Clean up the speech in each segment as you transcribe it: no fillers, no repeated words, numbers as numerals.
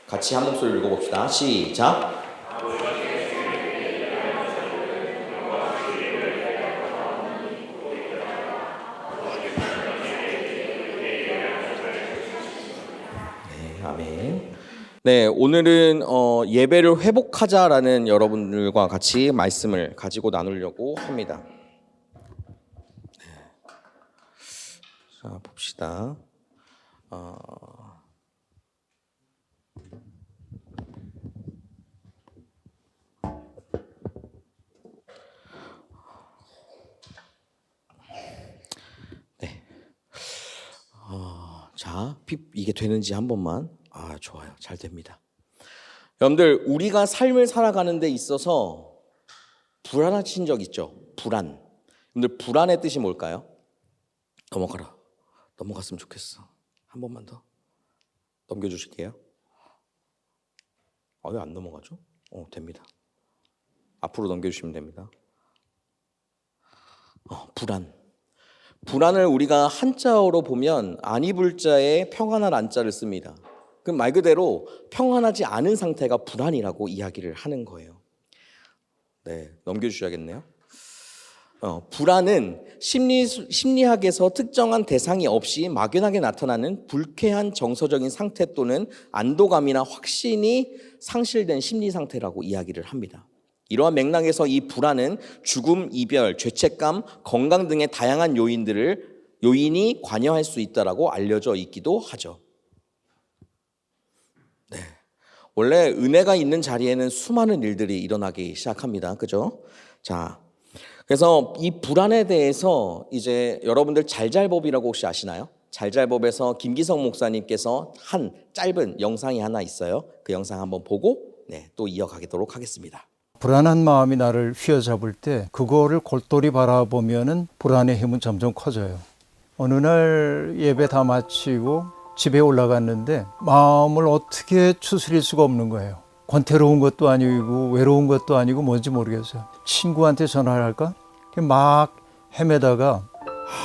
같이 한 목소리로 읽어봅시다. 시작. 네, 아멘. 네, 오늘은 예배를 회복하자라는 여러분들과 같이 말씀을 가지고 나누려고 합니다. 자, 봅시다. 네. 자, 이게 되는지 한 번만. 좋아요. 잘 됩니다. 여러분들, 우리가 삶을 살아가는 데 있어서 불안하신 적 있죠? 불안. 여러분들, 불안의 뜻이 뭘까요? 넘어갔으면 좋겠어. 한 번만 더 넘겨주실게요. 왜 안 넘어가죠? 됩니다. 앞으로 넘겨주시면 됩니다. 불안. 불안을 우리가 한자어로 보면 안이불자에 평안한 안자를 씁니다. 그럼 말 그대로 평안하지 않은 상태가 불안이라고 이야기를 하는 거예요. 네, 넘겨주셔야겠네요. 불안은 심리학에서 특정한 대상이 없이 막연하게 나타나는 불쾌한 정서적인 상태 또는 안도감이나 확신이 상실된 심리 상태라고 이야기를 합니다. 이러한 맥락에서 이 불안은 죽음, 이별, 죄책감, 건강 등의 다양한 요인이 관여할 수 있다라고 알려져 있기도 하죠. 네, 원래 은혜가 있는 자리에는 수많은 일들이 일어나기 시작합니다. 그죠? 자, 그래서 이 불안에 대해서 이제 여러분들 잘잘법이라고 혹시 아시나요? 잘잘법에서 김기성 목사님께서 한 짧은 영상이 하나 있어요. 그 영상 한번 보고 또 이어가도록 하겠습니다. 불안한 마음이 나를 휘어잡을 때 그거를 골똘히 바라보면은 불안의 힘은 점점 커져요. 어느 날 예배 다 마치고 집에 올라갔는데 마음을 어떻게 추스릴 수가 없는 거예요. 권태로운 것도 아니고 외로운 것도 아니고 뭔지 모르겠어요. 친구한테 전화를 할까? 막 헤매다가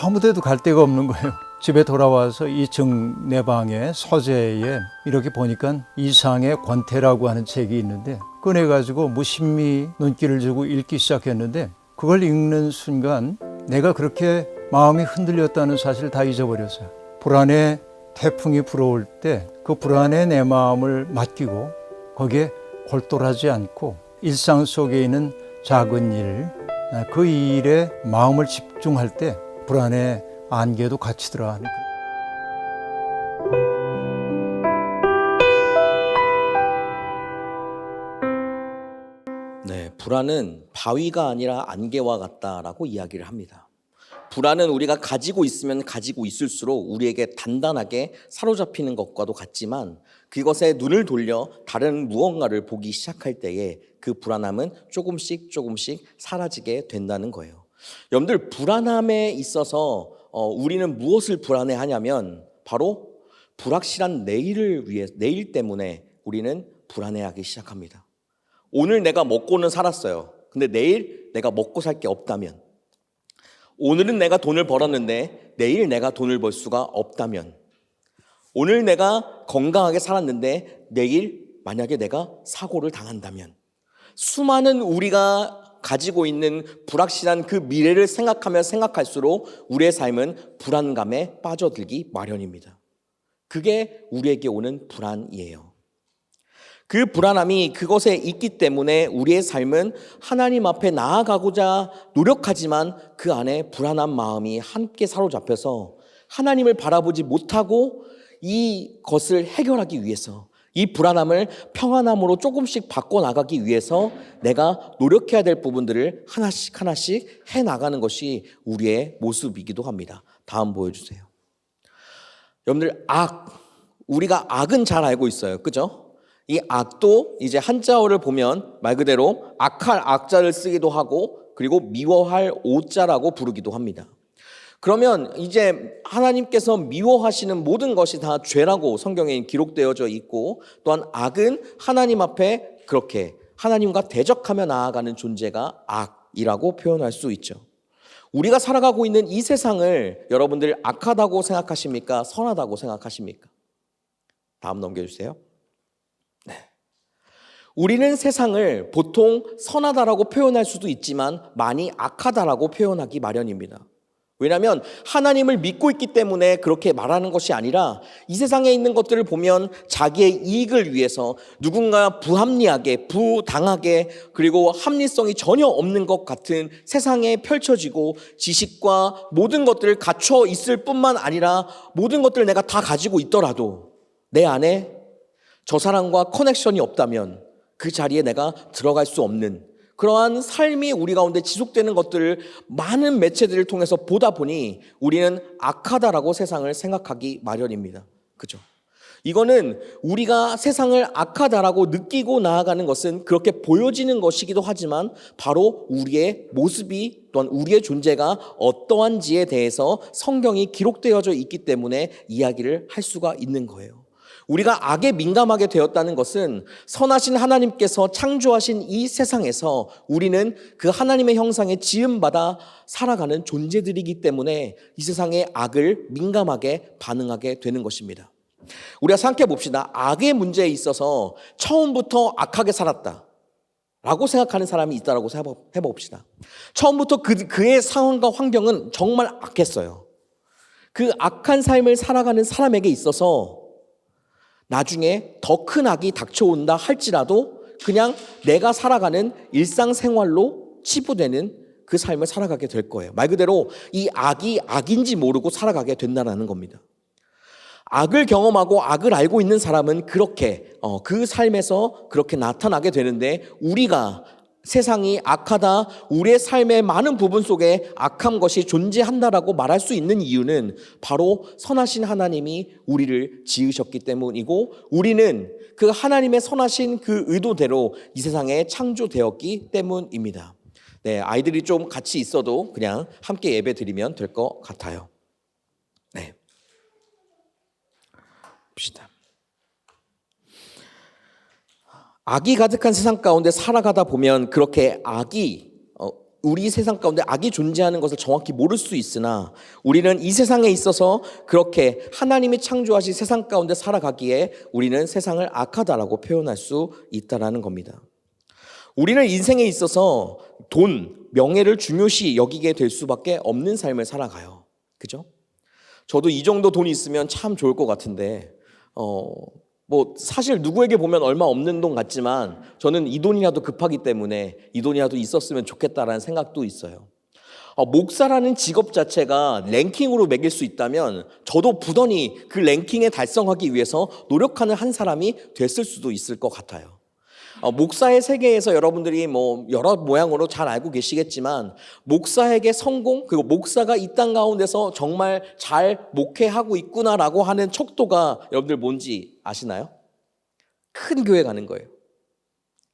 아무 데도 갈 데가 없는 거예요. 집에 돌아와서 2층 내 방에 서재에 이렇게 보니까 이상의 권태라고 하는 책이 있는데 꺼내가지고 무심히 눈길을 주고 읽기 시작했는데 그걸 읽는 순간 내가 그렇게 마음이 흔들렸다는 사실을 다 잊어버렸어요. 불안의 태풍이 불어올 때 그 불안에 내 마음을 맡기고 거기에 골똘하지 않고 일상 속에 있는 작은 일, 그 일에 마음을 집중할 때 불안의 안개도 같이 들어가는 네, 불안은 바위가 아니라 안개와 같다라고 이야기를 합니다. 불안은 우리가 가지고 있으면 가지고 있을수록 우리에게 단단하게 사로잡히는 것과도 같지만 그것에 눈을 돌려 다른 무언가를 보기 시작할 때에 그 불안함은 조금씩 사라지게 된다는 거예요. 여러분들, 불안함에 있어서 우리는 무엇을 불안해하냐면 바로 불확실한 내일 때문에 우리는 불안해하기 시작합니다. 오늘 내가 먹고는 살았어요. 근데 내일 내가 먹고 살 게 없다면, 오늘은 내가 돈을 벌었는데 내일 내가 돈을 벌 수가 없다면, 오늘 내가 건강하게 살았는데 내일 만약에 내가 사고를 당한다면, 수많은 우리가 가지고 있는 불확실한 그 미래를 생각하면 생각할수록 우리의 삶은 불안감에 빠져들기 마련입니다. 그게 우리에게 오는 불안이에요. 그 불안함이 그것에 있기 때문에 우리의 삶은 하나님 앞에 나아가고자 노력하지만 그 안에 불안한 마음이 함께 사로잡혀서 하나님을 바라보지 못하고 이것을 해결하기 위해서, 이 불안함을 평안함으로 조금씩 바꿔나가기 위해서 내가 노력해야 될 부분들을 하나씩 해나가는 것이 우리의 모습이기도 합니다. 다음 보여주세요. 여러분들, 우리가 악은 잘 알고 있어요. 그죠? 이 악도 이제 한자어를 보면 말 그대로 악할 악자를 쓰기도 하고 그리고 미워할 오자라고 부르기도 합니다. 그러면 이제 하나님께서 미워하시는 모든 것이 다 죄라고 성경에 기록되어져 있고, 또한 악은 하나님 앞에 그렇게 하나님과 대적하며 나아가는 존재가 악이라고 표현할 수 있죠. 우리가 살아가고 있는 이 세상을 여러분들 악하다고 생각하십니까? 선하다고 생각하십니까? 다음 넘겨주세요. 우리는 세상을 보통 선하다라고 표현할 수도 있지만 많이 악하다라고 표현하기 마련입니다. 왜냐하면 하나님을 믿고 있기 때문에 그렇게 말하는 것이 아니라 이 세상에 있는 것들을 보면 자기의 이익을 위해서 누군가 부합리하게, 부당하게, 그리고 합리성이 전혀 없는 것 같은 세상에 펼쳐지고 지식과 모든 것들을 갖춰 있을 뿐만 아니라 모든 것들을 내가 다 가지고 있더라도 내 안에 저 사람과 커넥션이 없다면 그 자리에 내가 들어갈 수 없는 그러한 삶이 우리 가운데 지속되는 것들을 많은 매체들을 통해서 보다 보니 우리는 악하다라고 세상을 생각하기 마련입니다. 그죠? 이거는 우리가 세상을 악하다라고 느끼고 나아가는 것은 그렇게 보여지는 것이기도 하지만 바로 우리의 모습이 또한 우리의 존재가 어떠한지에 대해서 성경이 기록되어져 있기 때문에 이야기를 할 수가 있는 거예요. 우리가 악에 민감하게 되었다는 것은 선하신 하나님께서 창조하신 이 세상에서 우리는 그 하나님의 형상에 지음받아 살아가는 존재들이기 때문에 이 세상의 악을 민감하게 반응하게 되는 것입니다. 우리가 생각해 봅시다. 악의 문제에 있어서 처음부터 악하게 살았다 라고 생각하는 사람이 있다라고 해봅시다. 처음부터 그의 상황과 환경은 정말 악했어요. 그 악한 삶을 살아가는 사람에게 있어서 나중에 더 큰 악이 닥쳐온다 할지라도 그냥 내가 살아가는 일상생활로 치부되는 그 삶을 살아가게 될 거예요. 말 그대로 이 악이 악인지 모르고 살아가게 된다는 겁니다. 악을 경험하고 악을 알고 있는 사람은 그렇게 그 삶에서 그렇게 나타나게 되는데 우리가 세상이 악하다, 우리의 삶의 많은 부분 속에 악한 것이 존재한다라고 말할 수 있는 이유는 바로 선하신 하나님이 우리를 지으셨기 때문이고 우리는 그 하나님의 선하신 그 의도대로 이 세상에 창조되었기 때문입니다. 네, 아이들이 좀 같이 있어도 그냥 함께 예배 드리면 될 것 같아요. 네. 봅시다. 악이 가득한 세상 가운데 살아가다 보면 그렇게 우리 세상 가운데 악이 존재하는 것을 정확히 모를 수 있으나 우리는 이 세상에 있어서 그렇게 하나님이 창조하신 세상 가운데 살아가기에 우리는 세상을 악하다라고 표현할 수 있다라는 겁니다. 우리는 인생에 있어서 돈, 명예를 중요시 여기게 될 수밖에 없는 삶을 살아가요. 그죠? 저도 이 정도 돈이 있으면 참 좋을 것 같은데 사실 누구에게 보면 얼마 없는 돈 같지만 저는 이 돈이라도 급하기 때문에 이 돈이라도 있었으면 좋겠다라는 생각도 있어요. 목사라는 직업 자체가 랭킹으로 매길 수 있다면 저도 부단히 그 랭킹에 달성하기 위해서 노력하는 한 사람이 됐을 수도 있을 것 같아요. 목사의 세계에서 여러분들이 여러 모양으로 잘 알고 계시겠지만 목사에게 성공 그리고 목사가 이 땅 가운데서 정말 잘 목회하고 있구나라고 하는 척도가 여러분들 뭔지 아시나요? 큰 교회 가는 거예요.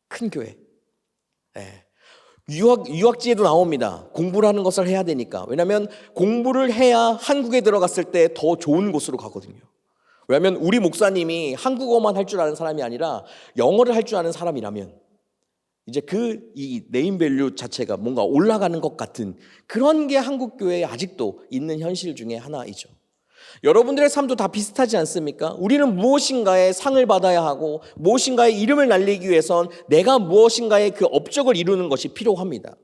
큰 교회. 네. 유학지에도 나옵니다. 공부를 하는 것을 해야 되니까. 왜냐하면 공부를 해야 한국에 들어갔을 때 더 좋은 곳으로 가거든요. 왜냐하면 우리 목사님이 한국어만 할 줄 아는 사람이 아니라 영어를 할 줄 아는 사람이라면 이제 이 네임밸류 자체가 뭔가 올라가는 것 같은 그런 게 한국 교회에 아직도 있는 현실 중에 하나이죠. 여러분들의 삶도 다 비슷하지 않습니까? 우리는 무엇인가의 상을 받아야 하고 무엇인가의 이름을 날리기 위해선 내가 무엇인가의 그 업적을 이루는 것이 필요합니다.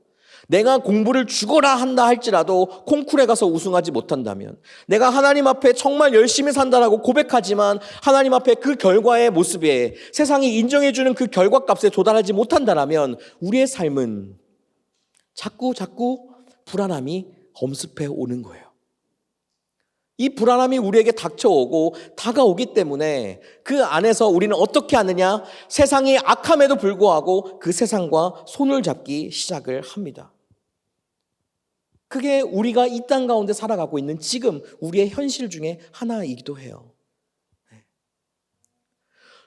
내가 공부를 죽어라 한다 할지라도 콩쿠르에 가서 우승하지 못한다면 내가 하나님 앞에 정말 열심히 산다라고 고백하지만 하나님 앞에 그 결과의 모습에 세상이 인정해주는 그 결과값에 도달하지 못한다면 우리의 삶은 자꾸 불안함이 엄습해 오는 거예요. 이 불안함이 우리에게 닥쳐오고 다가오기 때문에 그 안에서 우리는 어떻게 하느냐? 세상이 악함에도 불구하고 그 세상과 손을 잡기 시작을 합니다. 그게 우리가 이 땅 가운데 살아가고 있는 지금 우리의 현실 중에 하나이기도 해요.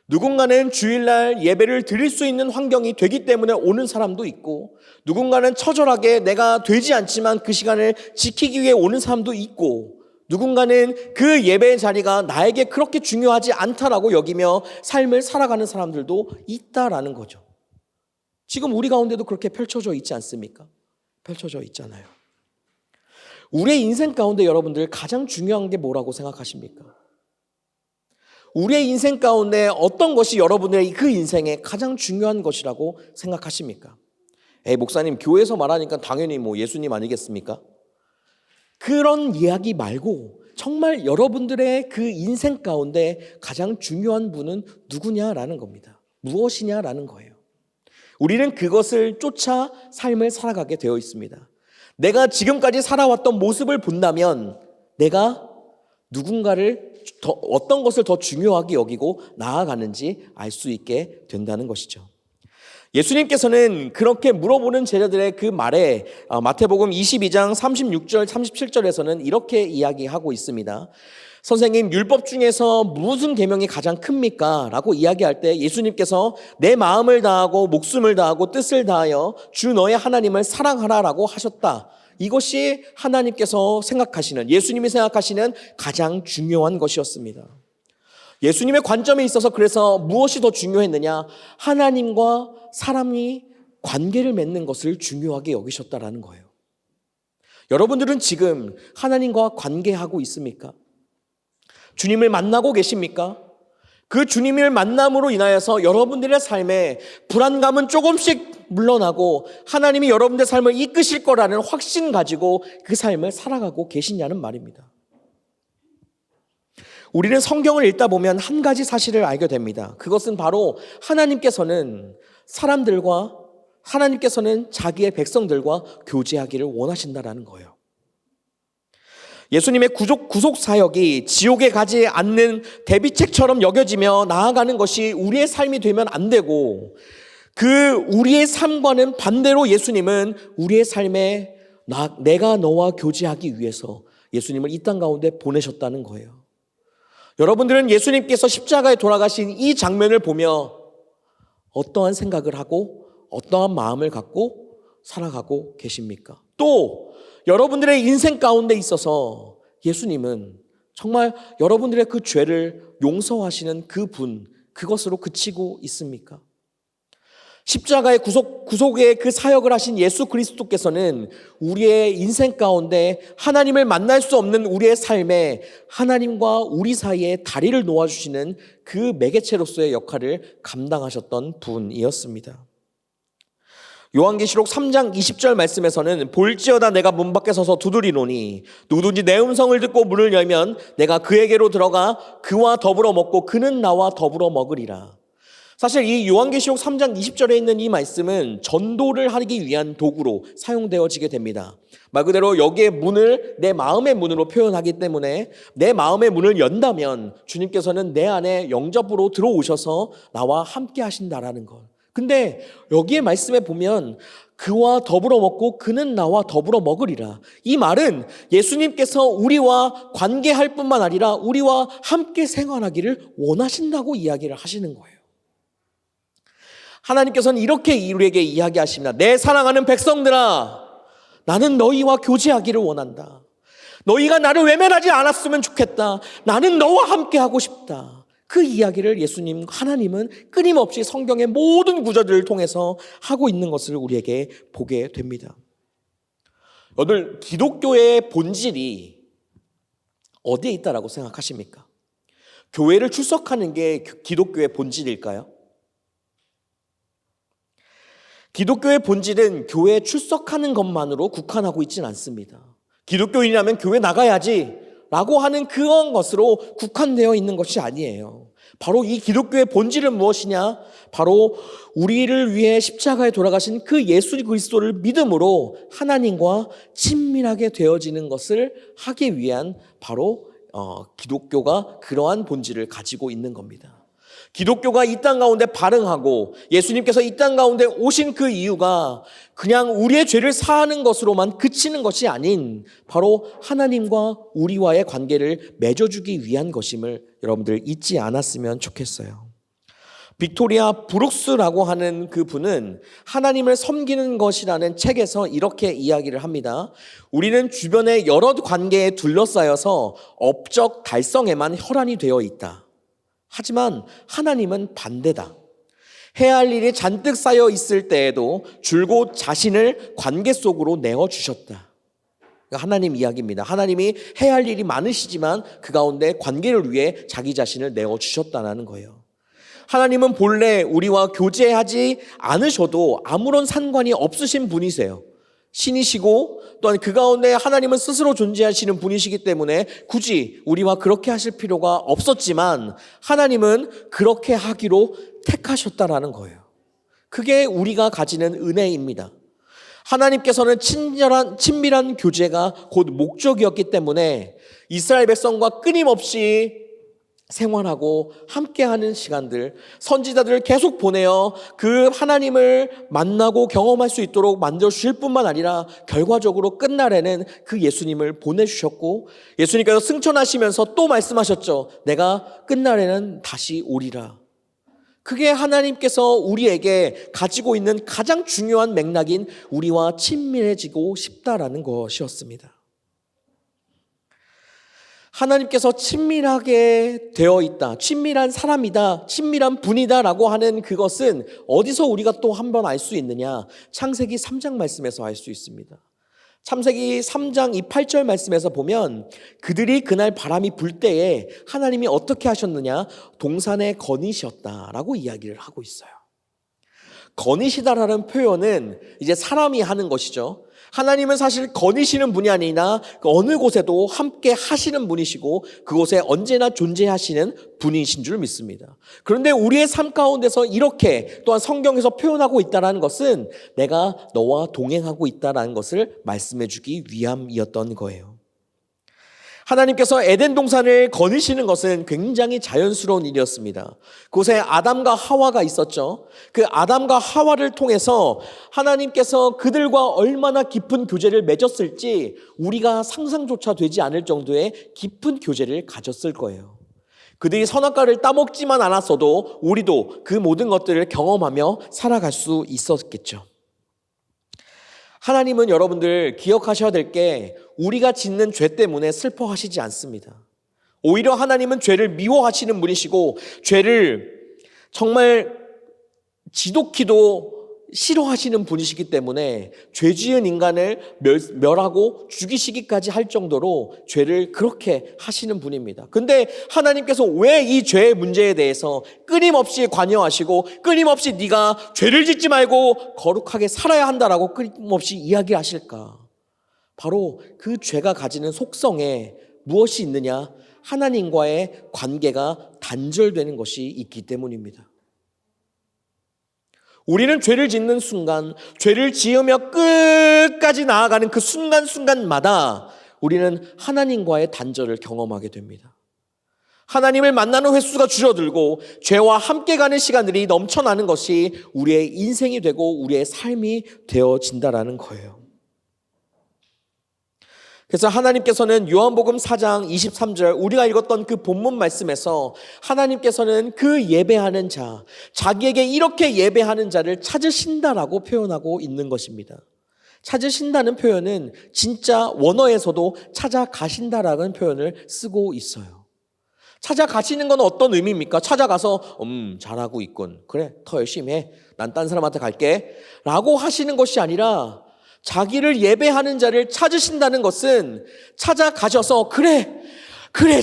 누군가는 주일날 예배를 드릴 수 있는 환경이 되기 때문에 오는 사람도 있고 누군가는 처절하게 내가 되지 않지만 그 시간을 지키기 위해 오는 사람도 있고 누군가는 그 예배의 자리가 나에게 그렇게 중요하지 않다라고 여기며 삶을 살아가는 사람들도 있다라는 거죠. 지금 우리 가운데도 그렇게 펼쳐져 있지 않습니까? 펼쳐져 있잖아요. 우리의 인생 가운데 여러분들 가장 중요한 게 뭐라고 생각하십니까? 우리의 인생 가운데 어떤 것이 여러분들의 그 인생에 가장 중요한 것이라고 생각하십니까? 목사님, 교회에서 말하니까 당연히 예수님 아니겠습니까? 그런 이야기 말고 정말 여러분들의 그 인생 가운데 가장 중요한 분은 누구냐라는 겁니다. 무엇이냐라는 거예요. 우리는 그것을 쫓아 삶을 살아가게 되어 있습니다. 내가 지금까지 살아왔던 모습을 본다면 내가 누군가를 어떤 것을 더 중요하게 여기고 나아가는지 알 수 있게 된다는 것이죠. 예수님께서는 그렇게 물어보는 제자들의 그 말에 마태복음 22장 36절 37절에서는 이렇게 이야기하고 있습니다. 선생님, 율법 중에서 무슨 계명이 가장 큽니까? 라고 이야기할 때 예수님께서 내 마음을 다하고 목숨을 다하고 뜻을 다하여 주 너의 하나님을 사랑하라 라고 하셨다. 이것이 하나님께서 생각하시는, 예수님이 생각하시는 가장 중요한 것이었습니다. 예수님의 관점에 있어서 그래서 무엇이 더 중요했느냐? 하나님과 사람이 관계를 맺는 것을 중요하게 여기셨다라는 거예요. 여러분들은 지금 하나님과 관계하고 있습니까? 주님을 만나고 계십니까? 그 주님을 만남으로 인하여서 여러분들의 삶에 불안감은 조금씩 물러나고 하나님이 여러분들의 삶을 이끄실 거라는 확신 가지고 그 삶을 살아가고 계시냐는 말입니다. 우리는 성경을 읽다 보면 한 가지 사실을 알게 됩니다. 그것은 바로 하나님께서는 자기의 백성들과 교제하기를 원하신다라는 거예요. 예수님의 구속 사역이 지옥에 가지 않는 대비책처럼 여겨지며 나아가는 것이 우리의 삶이 되면 안 되고, 그 우리의 삶과는 반대로 예수님은 우리의 삶에 내가 너와 교제하기 위해서 예수님을 이 땅 가운데 보내셨다는 거예요. 여러분들은 예수님께서 십자가에 돌아가신 이 장면을 보며 어떠한 생각을 하고 어떠한 마음을 갖고 살아가고 계십니까? 또 여러분들의 인생 가운데 있어서 예수님은 정말 여러분들의 그 죄를 용서하시는 그것으로 그치고 있습니까? 십자가의 구속의 그 사역을 하신 예수 그리스도께서는 우리의 인생 가운데 하나님을 만날 수 없는 우리의 삶에 하나님과 우리 사이에 다리를 놓아주시는 그 매개체로서의 역할을 감당하셨던 분이었습니다. 요한계시록 3장 20절 말씀에서는 볼지어다 내가 문 밖에 서서 두드리노니 누구든지 내 음성을 듣고 문을 열면 내가 그에게로 들어가 그와 더불어 먹고 그는 나와 더불어 먹으리라. 사실 이 요한계시록 3장 20절에 있는 이 말씀은 전도를 하기 위한 도구로 사용되어지게 됩니다. 말 그대로 여기에 문을 내 마음의 문으로 표현하기 때문에 내 마음의 문을 연다면 주님께서는 내 안에 영접으로 들어오셔서 나와 함께 하신다라는 것. 근데 여기에 말씀에 보면 그와 더불어 먹고 그는 나와 더불어 먹으리라. 이 말은 예수님께서 우리와 관계할 뿐만 아니라 우리와 함께 생활하기를 원하신다고 이야기를 하시는 거예요. 하나님께서는 이렇게 우리에게 이야기하십니다. 내 사랑하는 백성들아, 나는 너희와 교제하기를 원한다. 너희가 나를 외면하지 않았으면 좋겠다. 나는 너와 함께하고 싶다. 그 이야기를 하나님은 끊임없이 성경의 모든 구절들을 통해서 하고 있는 것을 우리에게 보게 됩니다. 오늘 기독교의 본질이 어디에 있다라고 생각하십니까? 교회를 출석하는 게 기독교의 본질일까요? 기독교의 본질은 교회에 출석하는 것만으로 국한하고 있지는 않습니다. 기독교인이라면 교회 나가야지 라고 하는 그런 것으로 국한되어 있는 것이 아니에요. 바로 이 기독교의 본질은 무엇이냐? 바로 우리를 위해 십자가에 돌아가신 그 예수 그리스도를 믿음으로 하나님과 친밀하게 되어지는 것을 하기 위한 바로 기독교가 그러한 본질을 가지고 있는 겁니다. 기독교가 이 땅 가운데 발흥하고 예수님께서 이 땅 가운데 오신 그 이유가 그냥 우리의 죄를 사하는 것으로만 그치는 것이 아닌 바로 하나님과 우리와의 관계를 맺어주기 위한 것임을 여러분들 잊지 않았으면 좋겠어요. 빅토리아 브룩스라고 하는 그 분은 하나님을 섬기는 것이라는 책에서 이렇게 이야기를 합니다. 우리는 주변의 여러 관계에 둘러싸여서 업적 달성에만 혈안이 되어 있다. 하지만 하나님은 반대다. 해야 할 일이 잔뜩 쌓여 있을 때에도 줄곧 자신을 관계 속으로 내어주셨다. 하나님 이야기입니다. 하나님이 해야 할 일이 많으시지만 그 가운데 관계를 위해 자기 자신을 내어주셨다는 거예요. 하나님은 본래 우리와 교제하지 않으셔도 아무런 상관이 없으신 분이세요. 신이시고 또한 그 가운데 하나님은 스스로 존재하시는 분이시기 때문에 굳이 우리와 그렇게 하실 필요가 없었지만 하나님은 그렇게 하기로 택하셨다라는 거예요. 그게 우리가 가지는 은혜입니다. 하나님께서는 친밀한 교제가 곧 목적이었기 때문에 이스라엘 백성과 끊임없이 생활하고 함께하는 시간들, 선지자들을 계속 보내어 그 하나님을 만나고 경험할 수 있도록 만들어주실 뿐만 아니라 결과적으로 끝날에는 그 예수님을 보내주셨고 예수님께서 승천하시면서 또 말씀하셨죠. 내가 끝날에는 다시 오리라. 그게 하나님께서 우리에게 가지고 있는 가장 중요한 맥락인 우리와 친밀해지고 싶다라는 것이었습니다. 하나님께서 친밀하게 되어 있다, 친밀한 사람이다, 친밀한 분이다라고 하는 그것은 어디서 우리가 또 한 번 알 수 있느냐? 창세기 3장 말씀에서 알 수 있습니다. 창세기 3장 이 8절 말씀에서 보면 그들이 그날 바람이 불 때에 하나님이 어떻게 하셨느냐? 동산에 거니셨다라고 이야기를 하고 있어요. 거니시다라는 표현은 이제 사람이 하는 것이죠. 하나님은 사실 거니시는 분이 아니라 어느 곳에도 함께 하시는 분이시고 그곳에 언제나 존재하시는 분이신 줄 믿습니다. 그런데 우리의 삶 가운데서 이렇게 또한 성경에서 표현하고 있다는 것은 내가 너와 동행하고 있다는 것을 말씀해 주기 위함이었던 거예요. 하나님께서 에덴 동산을 거니시는 것은 굉장히 자연스러운 일이었습니다. 그곳에 아담과 하와가 있었죠. 그 아담과 하와를 통해서 하나님께서 그들과 얼마나 깊은 교제를 맺었을지 우리가 상상조차 되지 않을 정도의 깊은 교제를 가졌을 거예요. 그들이 선악과를 따먹지만 않았어도 우리도 그 모든 것들을 경험하며 살아갈 수 있었겠죠. 하나님은 여러분들 기억하셔야 될 게 우리가 짓는 죄 때문에 슬퍼하시지 않습니다. 오히려 하나님은 죄를 미워하시는 분이시고 죄를 정말 지독히도 싫어하시는 분이시기 때문에 죄 지은 인간을 멸하고 죽이시기까지 할 정도로 죄를 그렇게 하시는 분입니다. 근데 하나님께서 왜 이 죄의 문제에 대해서 끊임없이 관여하시고 끊임없이 네가 죄를 짓지 말고 거룩하게 살아야 한다라고 끊임없이 이야기하실까? 바로 그 죄가 가지는 속성에 무엇이 있느냐? 하나님과의 관계가 단절되는 것이 있기 때문입니다. 우리는 죄를 짓는 순간, 죄를 지으며 끝까지 나아가는 그 순간순간마다 우리는 하나님과의 단절을 경험하게 됩니다. 하나님을 만나는 횟수가 줄어들고 죄와 함께 가는 시간들이 넘쳐나는 것이 우리의 인생이 되고 우리의 삶이 되어진다라는 거예요. 그래서 하나님께서는 요한복음 4장 23절 우리가 읽었던 그 본문 말씀에서 하나님께서는 그 예배하는 자, 자기에게 이렇게 예배하는 자를 찾으신다라고 표현하고 있는 것입니다. 찾으신다는 표현은 진짜 원어에서도 찾아가신다라는 표현을 쓰고 있어요. 찾아가시는 건 어떤 의미입니까? 찾아가서 잘하고 있군. 그래, 더 열심히 해. 난 딴 사람한테 갈게. 라고 하시는 것이 아니라 자기를 예배하는 자를 찾으신다는 것은 찾아가셔서 그래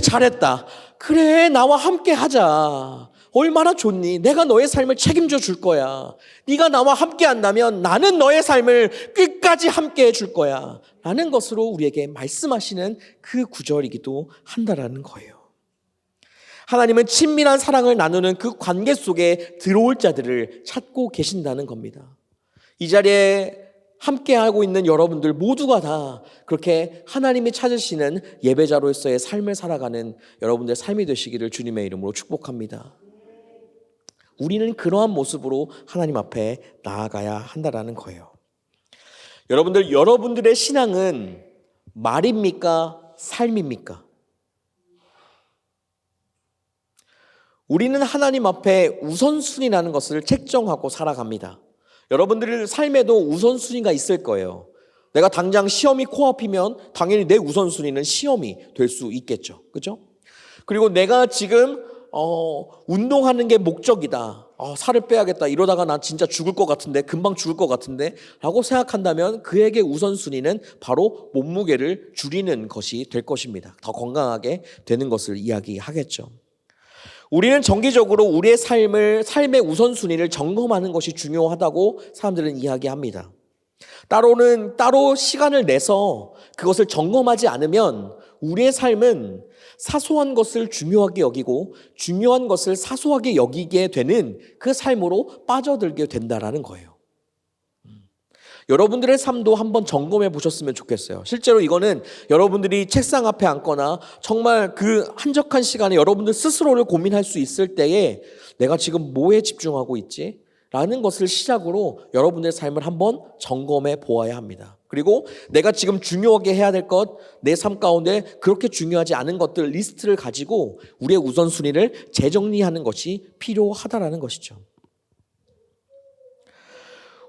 잘했다. 그래 나와 함께 하자. 얼마나 좋니? 내가 너의 삶을 책임져 줄 거야. 네가 나와 함께 한다면 나는 너의 삶을 끝까지 함께 해줄 거야. 라는 것으로 우리에게 말씀하시는 그 구절이기도 한다라는 거예요. 하나님은 친밀한 사랑을 나누는 그 관계 속에 들어올 자들을 찾고 계신다는 겁니다. 이 자리에 함께하고 있는 여러분들 모두가 다 그렇게 하나님이 찾으시는 예배자로서의 삶을 살아가는 여러분들의 삶이 되시기를 주님의 이름으로 축복합니다. 우리는 그러한 모습으로 하나님 앞에 나아가야 한다는 거예요. 여러분들의 신앙은 말입니까? 삶입니까? 우리는 하나님 앞에 우선순위라는 것을 책정하고 살아갑니다. 여러분들의 삶에도 우선순위가 있을 거예요. 내가 당장 시험이 코앞이면 당연히 내 우선순위는 시험이 될 수 있겠죠. 그렇죠? 그리고 내가 지금 운동하는 게 목적이다. 살을 빼야겠다. 이러다가 나 진짜 죽을 것 같은데, 금방 죽을 것 같은데 라고 생각한다면 그에게 우선순위는 바로 몸무게를 줄이는 것이 될 것입니다. 더 건강하게 되는 것을 이야기하겠죠. 우리는 정기적으로 우리의 삶의 우선순위를 점검하는 것이 중요하다고 사람들은 이야기합니다. 따로 시간을 내서 그것을 점검하지 않으면 우리의 삶은 사소한 것을 중요하게 여기고 중요한 것을 사소하게 여기게 되는 그 삶으로 빠져들게 된다라는 거예요. 여러분들의 삶도 한번 점검해 보셨으면 좋겠어요. 실제로 이거는 여러분들이 책상 앞에 앉거나 정말 그 한적한 시간에 여러분들 스스로를 고민할 수 있을 때에 내가 지금 뭐에 집중하고 있지? 라는 것을 시작으로 여러분의 삶을 한번 점검해 보아야 합니다. 그리고 내가 지금 중요하게 해야 될 것, 내 삶 가운데 그렇게 중요하지 않은 것들 리스트를 가지고 우리의 우선순위를 재정리하는 것이 필요하다라는 것이죠.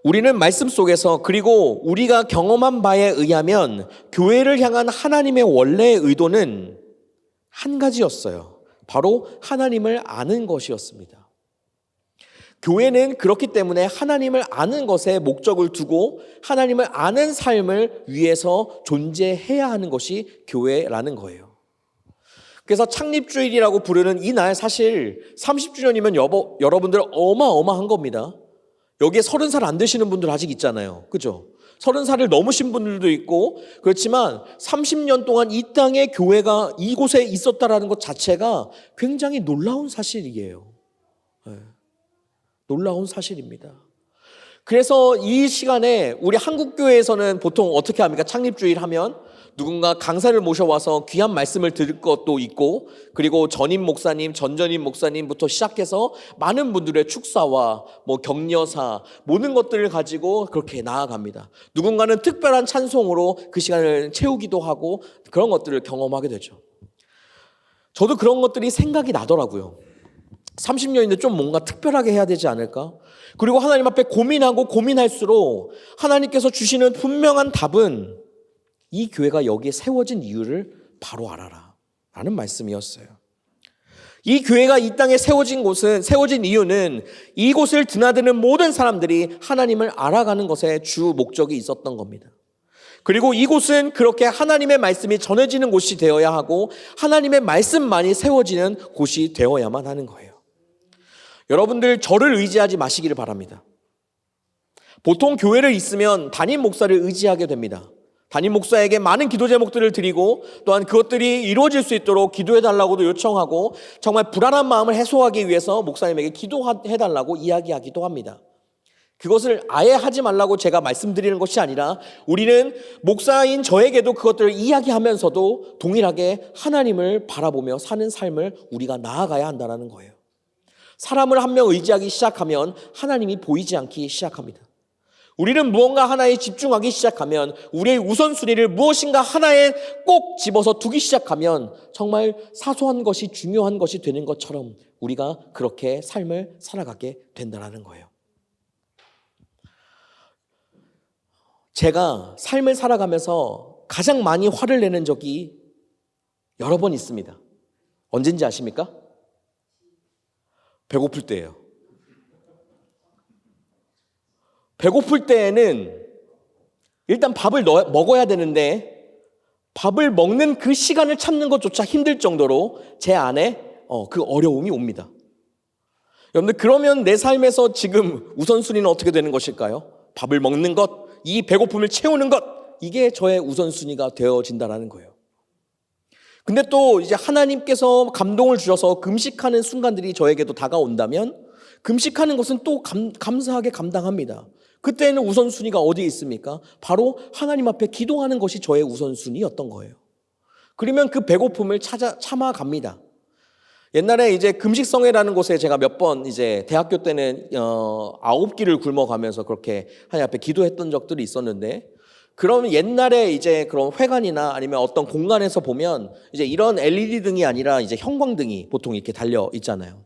우리는 말씀 속에서 그리고 우리가 경험한 바에 의하면 교회를 향한 하나님의 원래의 의도는 한 가지였어요. 바로 하나님을 아는 것이었습니다. 교회는 그렇기 때문에 하나님을 아는 것에 목적을 두고 하나님을 아는 삶을 위해서 존재해야 하는 것이 교회라는 거예요. 그래서 창립주일이라고 부르는 이 날 사실 30주년이면 여러분들 어마어마한 겁니다. 여기에 30살 안 되시는 분들 아직 있잖아요. 그죠? 30살을 넘으신 분들도 있고 그렇지만 30년 동안 이 땅에 교회가 이곳에 있었다라는 것 자체가 굉장히 놀라운 사실이에요. 네. 놀라운 사실입니다. 그래서 이 시간에 우리 한국교회에서는 보통 어떻게 합니까? 창립주일 하면 누군가 강사를 모셔와서 귀한 말씀을 들을 것도 있고 그리고 전임 목사님, 전전임 목사님부터 시작해서 많은 분들의 축사와 격려사 모든 것들을 가지고 그렇게 나아갑니다. 누군가는 특별한 찬송으로 그 시간을 채우기도 하고 그런 것들을 경험하게 되죠. 저도 그런 것들이 생각이 나더라고요. 30년인데 좀 뭔가 특별하게 해야 되지 않을까? 그리고 하나님 앞에 고민하고 고민할수록 하나님께서 주시는 분명한 답은 이 교회가 여기에 세워진 이유를 바로 알아라 라는 말씀이었어요. 이 교회가 이 땅에 세워진 이유는 이곳을 드나드는 모든 사람들이 하나님을 알아가는 것에 주 목적이 있었던 겁니다. 그리고 이곳은 그렇게 하나님의 말씀이 전해지는 곳이 되어야 하고 하나님의 말씀만이 세워지는 곳이 되어야만 하는 거예요. 여러분들 저를 의지하지 마시기를 바랍니다. 보통 교회를 있으면 담임 목사를 의지하게 됩니다. 담임 목사에게 많은 기도 제목들을 드리고 또한 그것들이 이루어질 수 있도록 기도해달라고도 요청하고 정말 불안한 마음을 해소하기 위해서 목사님에게 기도해달라고 이야기하기도 합니다. 그것을 아예 하지 말라고 제가 말씀드리는 것이 아니라 우리는 목사인 저에게도 그것들을 이야기하면서도 동일하게 하나님을 바라보며 사는 삶을 우리가 나아가야 한다는 거예요. 사람을 한 명 의지하기 시작하면 하나님이 보이지 않기 시작합니다. 우리는 무언가 하나에 집중하기 시작하면 우리의 우선순위를 무엇인가 하나에 꼭 집어서 두기 시작하면 정말 사소한 것이 중요한 것이 되는 것처럼 우리가 그렇게 삶을 살아가게 된다는 거예요. 제가 삶을 살아가면서 가장 많이 화를 내는 적이 여러 번 있습니다. 언젠지 아십니까? 배고플 때예요. 배고플 때에는 일단 밥을 먹어야 되는데 밥을 먹는 그 시간을 참는 것조차 힘들 정도로 제 안에 그 어려움이 옵니다. 여러분들 그러면 내 삶에서 지금 우선순위는 어떻게 되는 것일까요? 밥을 먹는 것, 이 배고픔을 채우는 것, 이게 저의 우선순위가 되어진다는 거예요. 근데 또 이제 하나님께서 감동을 주셔서 금식하는 순간들이 저에게도 다가온다면 금식하는 것은 또 감사하게 감당합니다. 그때는 우선순위가 어디에 있습니까? 바로 하나님 앞에 기도하는 것이 저의 우선순위였던 거예요. 그러면 그 배고픔을 참아갑니다. 옛날에 이제 금식성회라는 곳에 제가 몇 번 이제 대학교 때는 9끼를 굶어가면서 그렇게 하나님 앞에 기도했던 적들이 있었는데 그러면 옛날에 이제 그런 회관이나 아니면 어떤 공간에서 보면 이제 이런 LED 등이 아니라 이제 형광등이 보통 이렇게 달려 있잖아요.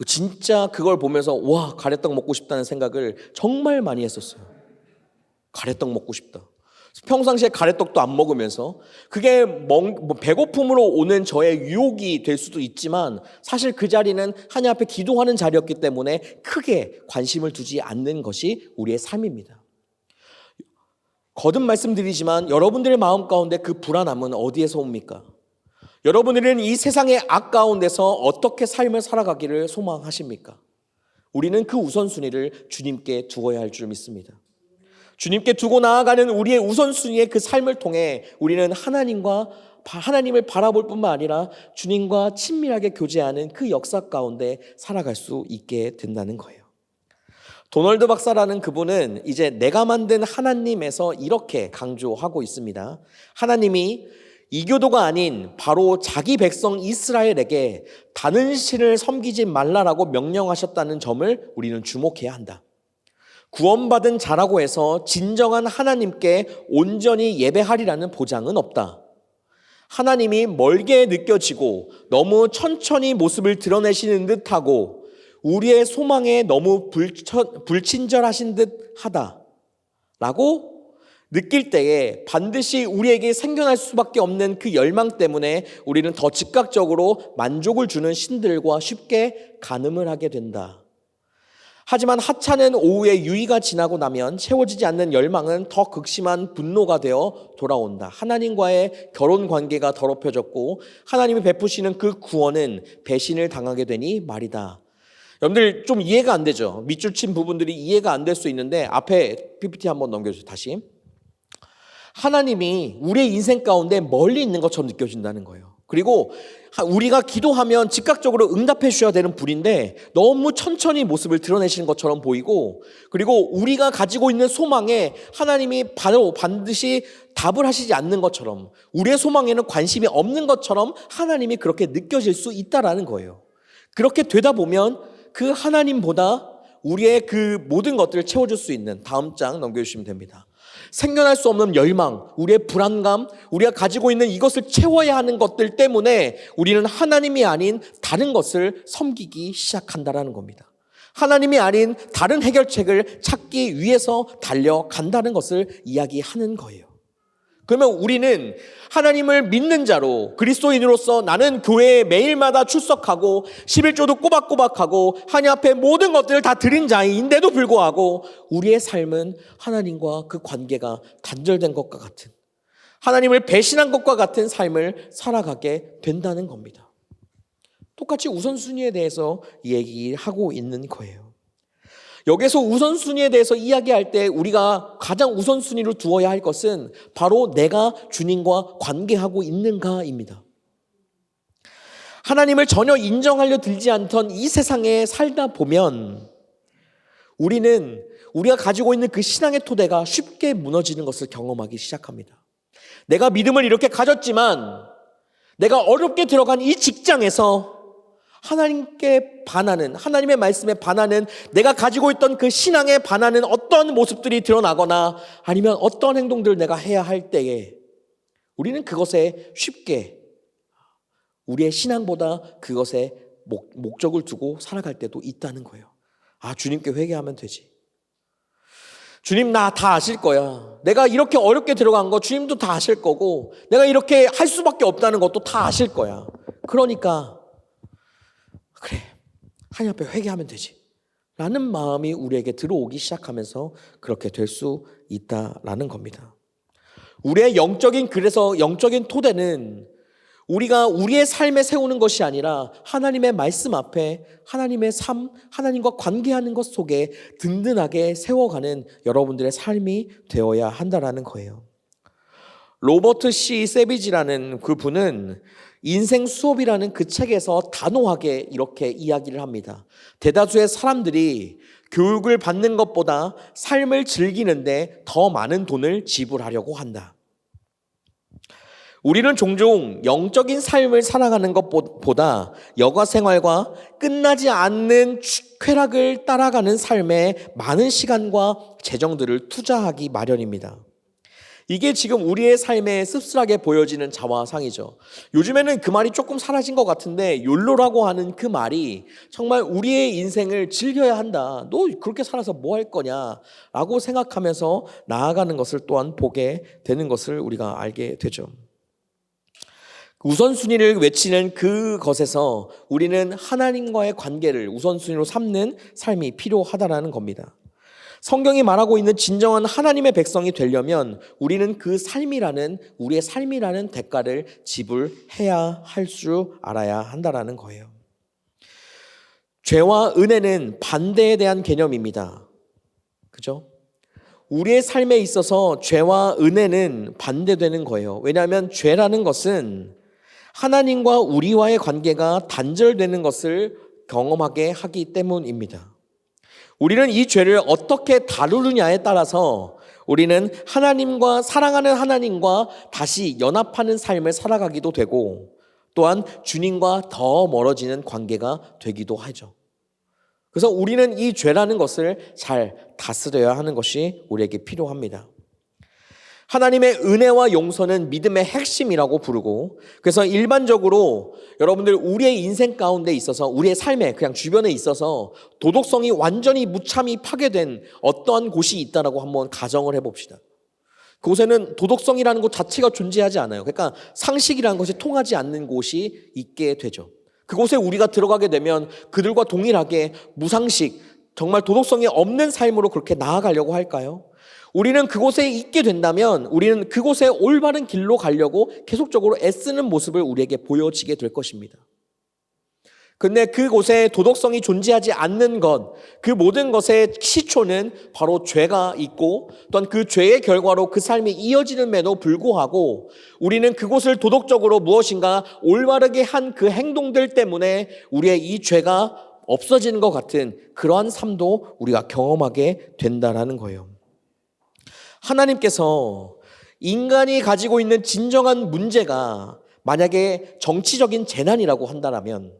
진짜 그걸 보면서 와, 가래떡 먹고 싶다는 생각을 정말 많이 했었어요. 가래떡 먹고 싶다. 평상시에 가래떡도 안 먹으면서 그게 배고픔으로 오는 저의 유혹이 될 수도 있지만 사실 그 자리는 하나님 앞에 기도하는 자리였기 때문에 크게 관심을 두지 않는 것이 우리의 삶입니다. 거듭 말씀드리지만 여러분들의 마음 가운데 그 불안함은 어디에서 옵니까? 여러분들은 이 세상의 악 가운데서 어떻게 삶을 살아가기를 소망하십니까? 우리는 그 우선순위를 주님께 두어야 할 줄 믿습니다. 주님께 두고 나아가는 우리의 우선순위의 그 삶을 통해 우리는 하나님을 바라볼 뿐만 아니라 주님과 친밀하게 교제하는 그 역사 가운데 살아갈 수 있게 된다는 거예요. 도널드 박사라는 그분은 이제 내가 만든 하나님에서 이렇게 강조하고 있습니다. 하나님이 이교도가 아닌 바로 자기 백성 이스라엘에게 다른 신을 섬기지 말라라고 명령하셨다는 점을 우리는 주목해야 한다. 구원받은 자라고 해서 진정한 하나님께 온전히 예배하리라는 보장은 없다. 하나님이 멀게 느껴지고 너무 천천히 모습을 드러내시는 듯하고 우리의 소망에 너무 불친절하신 듯하다 라고 느낄 때에 반드시 우리에게 생겨날 수밖에 없는 그 열망 때문에 우리는 더 즉각적으로 만족을 주는 신들과 쉽게 간음을 하게 된다. 하지만 하찮은 오후의 유의가 지나고 나면 채워지지 않는 열망은 더 극심한 분노가 되어 돌아온다. 하나님과의 결혼 관계가 더럽혀졌고 하나님이 베푸시는 그 구원은 배신을 당하게 되니 말이다. 여러분들 좀 이해가 안 되죠? 밑줄 친 부분들이 이해가 안 될 수 있는데 앞에 PPT 한번 넘겨주세요. 다시. 하나님이 우리의 인생 가운데 멀리 있는 것처럼 느껴진다는 거예요. 그리고 우리가 기도하면 즉각적으로 응답해 주셔야 되는 분인데 너무 천천히 모습을 드러내시는 것처럼 보이고, 그리고 우리가 가지고 있는 소망에 하나님이 바로 반드시 답을 하시지 않는 것처럼, 우리의 소망에는 관심이 없는 것처럼 하나님이 그렇게 느껴질 수 있다라는 거예요. 그렇게 되다 보면 그 하나님보다 우리의 그 모든 것들을 채워줄 수 있는, 다음 장 넘겨주시면 됩니다. 생겨날 수 없는 열망, 우리의 불안감, 우리가 가지고 있는 이것을 채워야 하는 것들 때문에 우리는 하나님이 아닌 다른 것을 섬기기 시작한다는 겁니다. 하나님이 아닌 다른 해결책을 찾기 위해서 달려간다는 것을 이야기하는 거예요. 그러면 우리는 하나님을 믿는 자로, 그리스도인으로서 나는 교회에 매일마다 출석하고 11조도 꼬박꼬박하고 하나님 앞에 모든 것들을 다 드린 자인데도 불구하고 우리의 삶은 하나님과 그 관계가 단절된 것과 같은, 하나님을 배신한 것과 같은 삶을 살아가게 된다는 겁니다. 똑같이 우선순위에 대해서 얘기하고 있는 거예요. 여기서 우선순위에 대해서 이야기할 때 우리가 가장 우선순위로 두어야 할 것은 바로 내가 주님과 관계하고 있는가입니다. 하나님을 전혀 인정하려 들지 않던 이 세상에 살다 보면 우리는 우리가 가지고 있는 그 신앙의 토대가 쉽게 무너지는 것을 경험하기 시작합니다. 내가 믿음을 이렇게 가졌지만 내가 어렵게 들어간 이 직장에서 하나님께 반하는, 하나님의 말씀에 반하는, 내가 가지고 있던 그 신앙에 반하는 어떤 모습들이 드러나거나 아니면 어떤 행동들을 내가 해야 할 때에 우리는 그것에 쉽게 우리의 신앙보다 그것에 목적을 두고 살아갈 때도 있다는 거예요. 아, 주님께 회개하면 되지. 주님 나 다 아실 거야. 내가 이렇게 어렵게 들어간 거 주님도 다 아실 거고, 내가 이렇게 할 수밖에 없다는 것도 다 아실 거야. 그러니까 그래, 하나님 앞에 회개하면 되지 라는 마음이 우리에게 들어오기 시작하면서 그렇게 될 수 있다라는 겁니다. 우리의 그래서 영적인 토대는 우리가 우리의 삶에 세우는 것이 아니라 하나님의 말씀 앞에 하나님의 삶, 하나님과 관계하는 것 속에 든든하게 세워가는 여러분들의 삶이 되어야 한다라는 거예요. 로버트 C. 세비지라는 그분은 인생 수업이라는 그 책에서 단호하게 이렇게 이야기를 합니다. 대다수의 사람들이 교육을 받는 것보다 삶을 즐기는데 더 많은 돈을 지불하려고 한다. 우리는 종종 영적인 삶을 살아가는 것보다 여가 생활과 끝나지 않는 쾌락을 따라가는 삶에 많은 시간과 재정들을 투자하기 마련입니다. 이게 지금 우리의 삶에 씁쓸하게 보여지는 자화상이죠. 요즘에는 그 말이 조금 사라진 것 같은데 욜로라고 하는 그 말이 정말 우리의 인생을 즐겨야 한다. 너 그렇게 살아서 뭐 할 거냐 라고 생각하면서 나아가는 것을 또한 보게 되는 것을 우리가 알게 되죠. 우선순위를 외치는 그것에서 우리는 하나님과의 관계를 우선순위로 삼는 삶이 필요하다라는 겁니다. 성경이 말하고 있는 진정한 하나님의 백성이 되려면 우리는 우리의 삶이라는 대가를 지불해야 할 줄 알아야 한다라는 거예요. 죄와 은혜는 반대에 대한 개념입니다. 그죠? 우리의 삶에 있어서 죄와 은혜는 반대되는 거예요. 왜냐하면 죄라는 것은 하나님과 우리와의 관계가 단절되는 것을 경험하게 하기 때문입니다. 우리는 이 죄를 어떻게 다루느냐에 따라서 우리는 사랑하는 하나님과 다시 연합하는 삶을 살아가기도 되고 또한 주님과 더 멀어지는 관계가 되기도 하죠. 그래서 우리는 이 죄라는 것을 잘 다스려야 하는 것이 우리에게 필요합니다. 하나님의 은혜와 용서는 믿음의 핵심이라고 부르고, 그래서 일반적으로 여러분들 우리의 인생 가운데 있어서 우리의 삶에 그냥 주변에 있어서 도덕성이 완전히 무참히 파괴된 어떠한 곳이 있다라고 한번 가정을 해봅시다. 그곳에는 도덕성이라는 것 자체가 존재하지 않아요. 그러니까 상식이라는 것이 통하지 않는 곳이 있게 되죠. 그곳에 우리가 들어가게 되면 그들과 동일하게 무상식, 정말 도덕성이 없는 삶으로 그렇게 나아가려고 할까요? 우리는 그곳에 있게 된다면 우리는 그곳에 올바른 길로 가려고 계속적으로 애쓰는 모습을 우리에게 보여지게 될 것입니다. 근데 그곳에 도덕성이 존재하지 않는 것, 그 모든 것의 시초는 바로 죄가 있고 또한 그 죄의 결과로 그 삶이 이어지는에도 불구하고 우리는 그곳을 도덕적으로 무엇인가 올바르게 한 그 행동들 때문에 우리의 이 죄가 없어지는 것 같은 그러한 삶도 우리가 경험하게 된다는 거예요. 하나님께서 인간이 가지고 있는 진정한 문제가 만약에 정치적인 재난이라고 한다면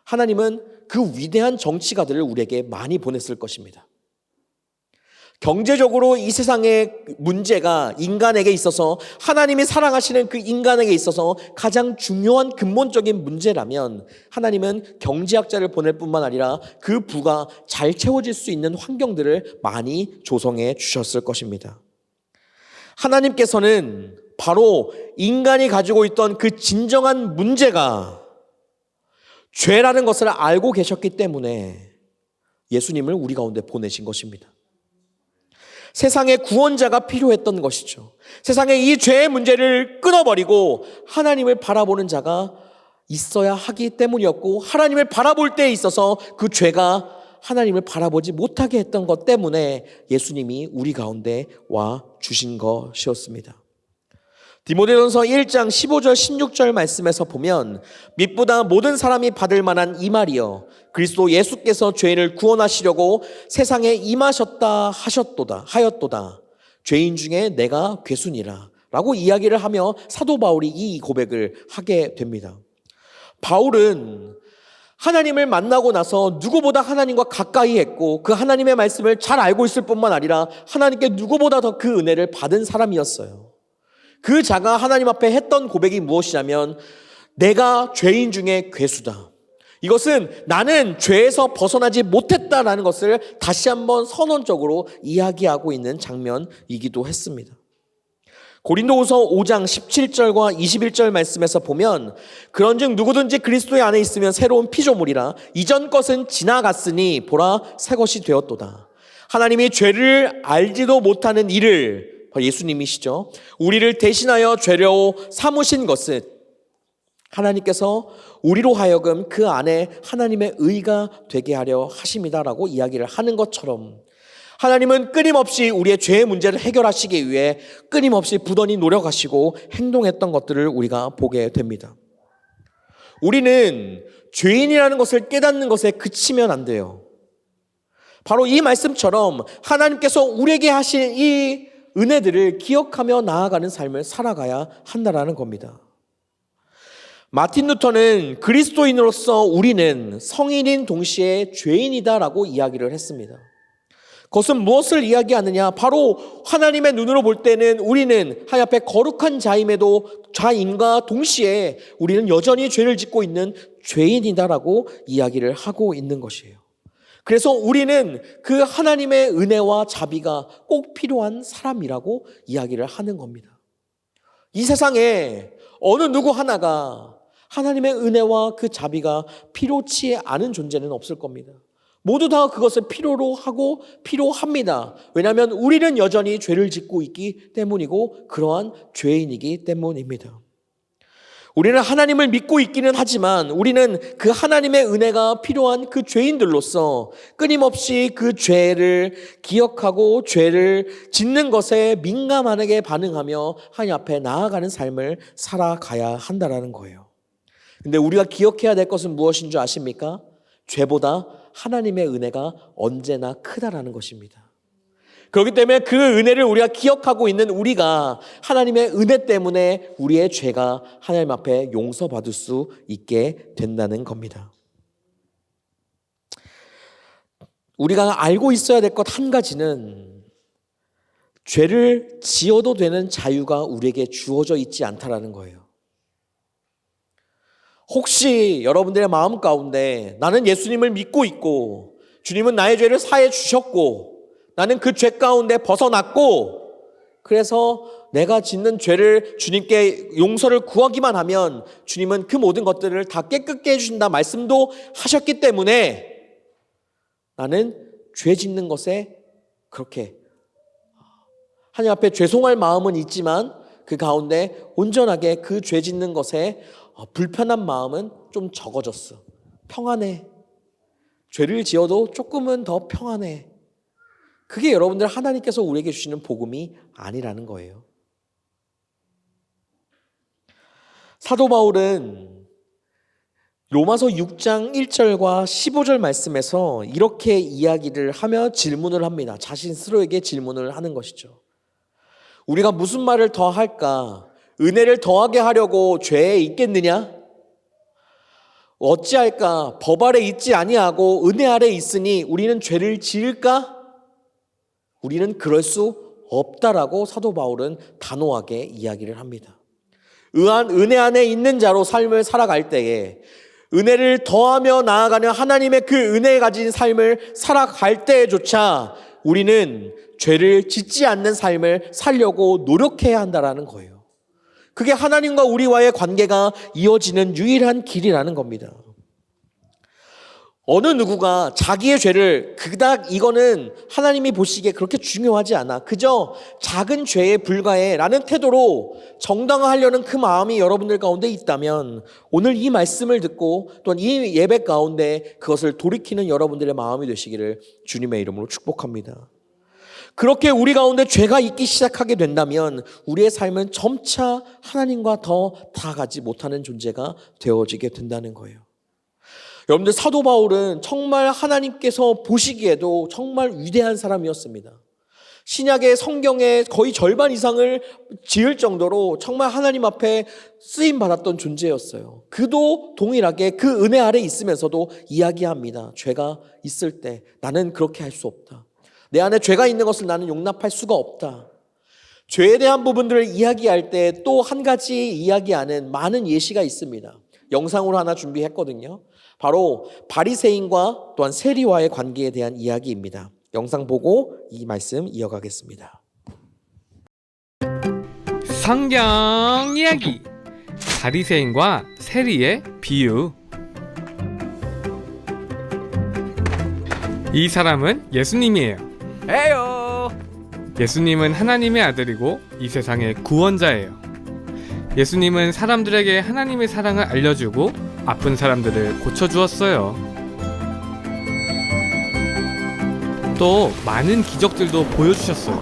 하나님은 그 위대한 정치가들을 우리에게 많이 보냈을 것입니다. 경제적으로 이 세상의 문제가 인간에게 있어서 하나님이 사랑하시는 그 인간에게 있어서 가장 중요한 근본적인 문제라면 하나님은 경제학자를 보낼 뿐만 아니라 그 부가 잘 채워질 수 있는 환경들을 많이 조성해 주셨을 것입니다. 하나님께서는 바로 인간이 가지고 있던 그 진정한 문제가 죄라는 것을 알고 계셨기 때문에 예수님을 우리 가운데 보내신 것입니다. 세상의 구원자가 필요했던 것이죠. 세상의 이 죄의 문제를 끊어버리고 하나님을 바라보는 자가 있어야 하기 때문이었고, 하나님을 바라볼 때에 있어서 그 죄가 하나님을 바라보지 못하게 했던 것 때문에 예수님이 우리 가운데 와 주신 것이었습니다. 디모데전서 1장 15절 16절 말씀에서 보면 밑보다 모든 사람이 받을 만한 이 말이여 그리스도 예수께서 죄인을 구원하시려고 세상에 임하셨다 하였도다. 죄인 중에 내가 괴순이라 라고 이야기를 하며 사도 바울이 이 고백을 하게 됩니다. 바울은 하나님을 만나고 나서 누구보다 하나님과 가까이 했고 그 하나님의 말씀을 잘 알고 있을 뿐만 아니라 하나님께 누구보다 더 그 은혜를 받은 사람이었어요. 그 자가 하나님 앞에 했던 고백이 무엇이냐면 내가 죄인 중에 괴수다. 이것은 나는 죄에서 벗어나지 못했다라는 것을 다시 한번 선언적으로 이야기하고 있는 장면이기도 했습니다. 고린도후서 5장 17절과 21절 말씀에서 보면 그런즉 누구든지 그리스도의 안에 있으면 새로운 피조물이라 이전 것은 지나갔으니 보라 새 것이 되었도다. 하나님이 죄를 알지도 못하는 이를 예수님이시죠. 우리를 대신하여 죄로 삼으신 것은 하나님께서 우리로 하여금 그 안에 하나님의 의가 되게 하려 하심이다라고 이야기를 하는 것처럼 하나님은 끊임없이 우리의 죄의 문제를 해결하시기 위해 끊임없이 부단히 노력하시고 행동했던 것들을 우리가 보게 됩니다. 우리는 죄인이라는 것을 깨닫는 것에 그치면 안 돼요. 바로 이 말씀처럼 하나님께서 우리에게 하신 이 은혜들을 기억하며 나아가는 삶을 살아가야 한다는 겁니다. 마틴 루터는 그리스도인으로서 우리는 성인인 동시에 죄인이다라고 이야기를 했습니다. 그것은 무엇을 이야기하느냐? 바로 하나님의 눈으로 볼 때는 우리는 하나님 앞에 거룩한 자임과 동시에 우리는 여전히 죄를 짓고 있는 죄인이다라고 이야기를 하고 있는 것이에요. 그래서 우리는 그 하나님의 은혜와 자비가 꼭 필요한 사람이라고 이야기를 하는 겁니다. 이 세상에 어느 누구 하나가 하나님의 은혜와 그 자비가 필요치 않은 존재는 없을 겁니다. 모두 다 그것을 필요로 하고 필요합니다. 왜냐하면 우리는 여전히 죄를 짓고 있기 때문이고 그러한 죄인이기 때문입니다. 우리는 하나님을 믿고 있기는 하지만 우리는 그 하나님의 은혜가 필요한 그 죄인들로서 끊임없이 그 죄를 기억하고 죄를 짓는 것에 민감하게 반응하며 하나님 앞에 나아가는 삶을 살아가야 한다는 거예요. 근데 우리가 기억해야 될 것은 무엇인 줄 아십니까? 죄보다 하나님의 은혜가 언제나 크다라는 것입니다. 그렇기 때문에 그 은혜를 우리가 기억하고 있는 우리가 하나님의 은혜 때문에 우리의 죄가 하나님 앞에 용서받을 수 있게 된다는 겁니다. 우리가 알고 있어야 될 것 한 가지는 죄를 지어도 되는 자유가 우리에게 주어져 있지 않다라는 거예요. 혹시 여러분들의 마음 가운데 나는 예수님을 믿고 있고 주님은 나의 죄를 사해 주셨고 나는 그 죄 가운데 벗어났고 그래서 내가 짓는 죄를 주님께 용서를 구하기만 하면 주님은 그 모든 것들을 다 깨끗게 해주신다 말씀도 하셨기 때문에 나는 죄 짓는 것에 그렇게 하나님 앞에 죄송할 마음은 있지만 그 가운데 온전하게 그 죄 짓는 것에 불편한 마음은 좀 적어졌어. 평안해. 죄를 지어도 조금은 더 평안해. 그게 여러분들 하나님께서 우리에게 주시는 복음이 아니라는 거예요. 사도 바울은 로마서 6장 1절과 15절 말씀에서 이렇게 이야기를 하며 질문을 합니다. 자신 스스로에게 질문을 하는 것이죠. 우리가 무슨 말을 더 할까? 은혜를 더하게 하려고 죄에 있겠느냐? 어찌할까? 법 아래 있지 아니하고 은혜 아래 있으니 우리는 죄를 지을까? 우리는 그럴 수 없다라고 사도 바울은 단호하게 이야기를 합니다. 의한 은혜 안에 있는 자로 삶을 살아갈 때에 은혜를 더하며 나아가는 하나님의 그 은혜에 가진 삶을 살아갈 때조차 우리는 죄를 짓지 않는 삶을 살려고 노력해야 한다라는 거예요. 그게 하나님과 우리와의 관계가 이어지는 유일한 길이라는 겁니다. 어느 누구가 자기의 죄를 그닥 이거는 하나님이 보시기에 그렇게 중요하지 않아. 그저 작은 죄에 불과해 라는 태도로 정당화하려는 그 마음이 여러분들 가운데 있다면 오늘 이 말씀을 듣고 또한 이 예배 가운데 그것을 돌이키는 여러분들의 마음이 되시기를 주님의 이름으로 축복합니다. 그렇게 우리 가운데 죄가 있기 시작하게 된다면 우리의 삶은 점차 하나님과 더 다가가지 못하는 존재가 되어지게 된다는 거예요. 여러분들 사도 바울은 정말 하나님께서 보시기에도 정말 위대한 사람이었습니다. 신약의 성경의 거의 절반 이상을 지을 정도로 정말 하나님 앞에 쓰임받았던 존재였어요. 그도 동일하게 그 은혜 아래 있으면서도 이야기합니다. 죄가 있을 때 나는 그렇게 할 수 없다. 내 안에 죄가 있는 것을 나는 용납할 수가 없다. 죄에 대한 부분들을 이야기할 때 또 한 가지 이야기하는 많은 예시가 있습니다. 영상으로 하나 준비했거든요. 바로 바리새인과 또한 세리와의 관계에 대한 이야기입니다. 영상 보고 이 말씀 이어가겠습니다. 성경 이야기 바리새인과 세리의 비유. 이 사람은 예수님이에요. 에요. 예수님은 하나님의 아들이고 이 세상의 구원자예요. 예수님은 사람들에게 하나님의 사랑을 알려주고 아픈 사람들을 고쳐주었어요. 또 많은 기적들도 보여주셨어요.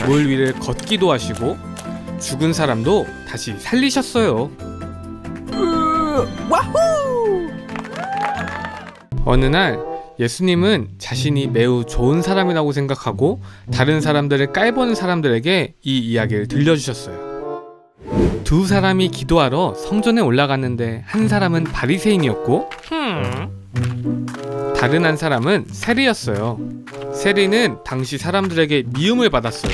물 위를 걷기도 하시고 죽은 사람도 다시 살리셨어요. 어느 날 예수님은 자신이 매우 좋은 사람이라고 생각하고 다른 사람들을 깔보는 사람들에게 이 이야기를 들려주셨어요. 두 사람이 기도하러 성전에 올라갔는데 한 사람은 바리새인이었고 다른 한 사람은 세리였어요. 세리는 당시 사람들에게 미움을 받았어요.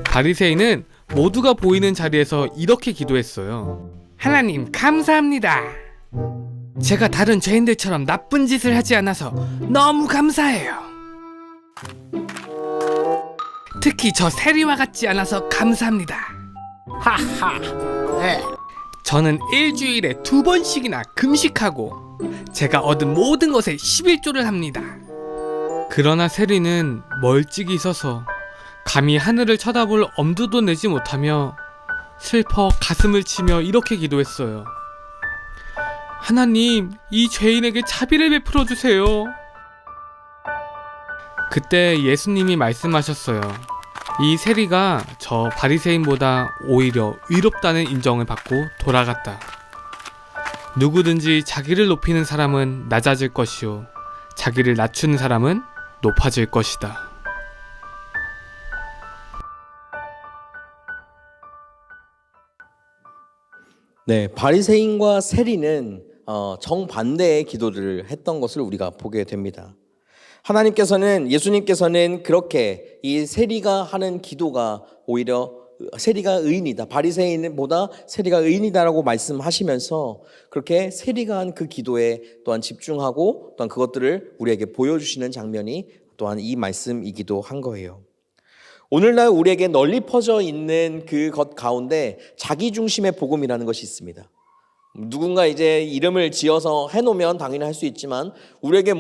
바리새인은 모두가 보이는 자리에서 이렇게 기도했어요. 하나님 감사합니다. 제가 다른 죄인들처럼 나쁜 짓을 하지 않아서 너무 감사해요. 특히 저 세리와 같지 않아서 감사합니다. 하하. 네. 저는 일주일에 2번씩이나 금식하고 제가 얻은 모든 것에 11조를 합니다. 그러나 세리는 멀찍이 서서 감히 하늘을 쳐다볼 엄두도 내지 못하며 슬퍼 가슴을 치며 이렇게 기도했어요. 하나님, 이 죄인에게 자비를 베풀어 주세요. 그때 예수님이 말씀하셨어요. 이 세리가 저 바리새인보다 오히려 위롭다는 인정을 받고 돌아갔다. 누구든지 자기를 높이는 사람은 낮아질 것이요, 자기를 낮추는 사람은 높아질 것이다. 네, 바리새인과 세리는 정반대의 기도를 했던 것을 우리가 보게 됩니다. 예수님께서는 그렇게 이 세리가 하는 기도가 오히려 세리가 의인이다, 바리새인보다 세리가 의인이다라고 말씀하시면서 그렇게 세리가 한 그 기도에 또한 집중하고 또한 그것들을 우리에게 보여주시는 장면이 또한 이 말씀이기도 한 거예요. 오늘날 우리에게 널리 퍼져 있는 그것 가운데 자기중심의 복음이라는 것이 있습니다. 누군가 이제 이름을 지어서 해놓으면 당연히 할 수 있지만 우리에게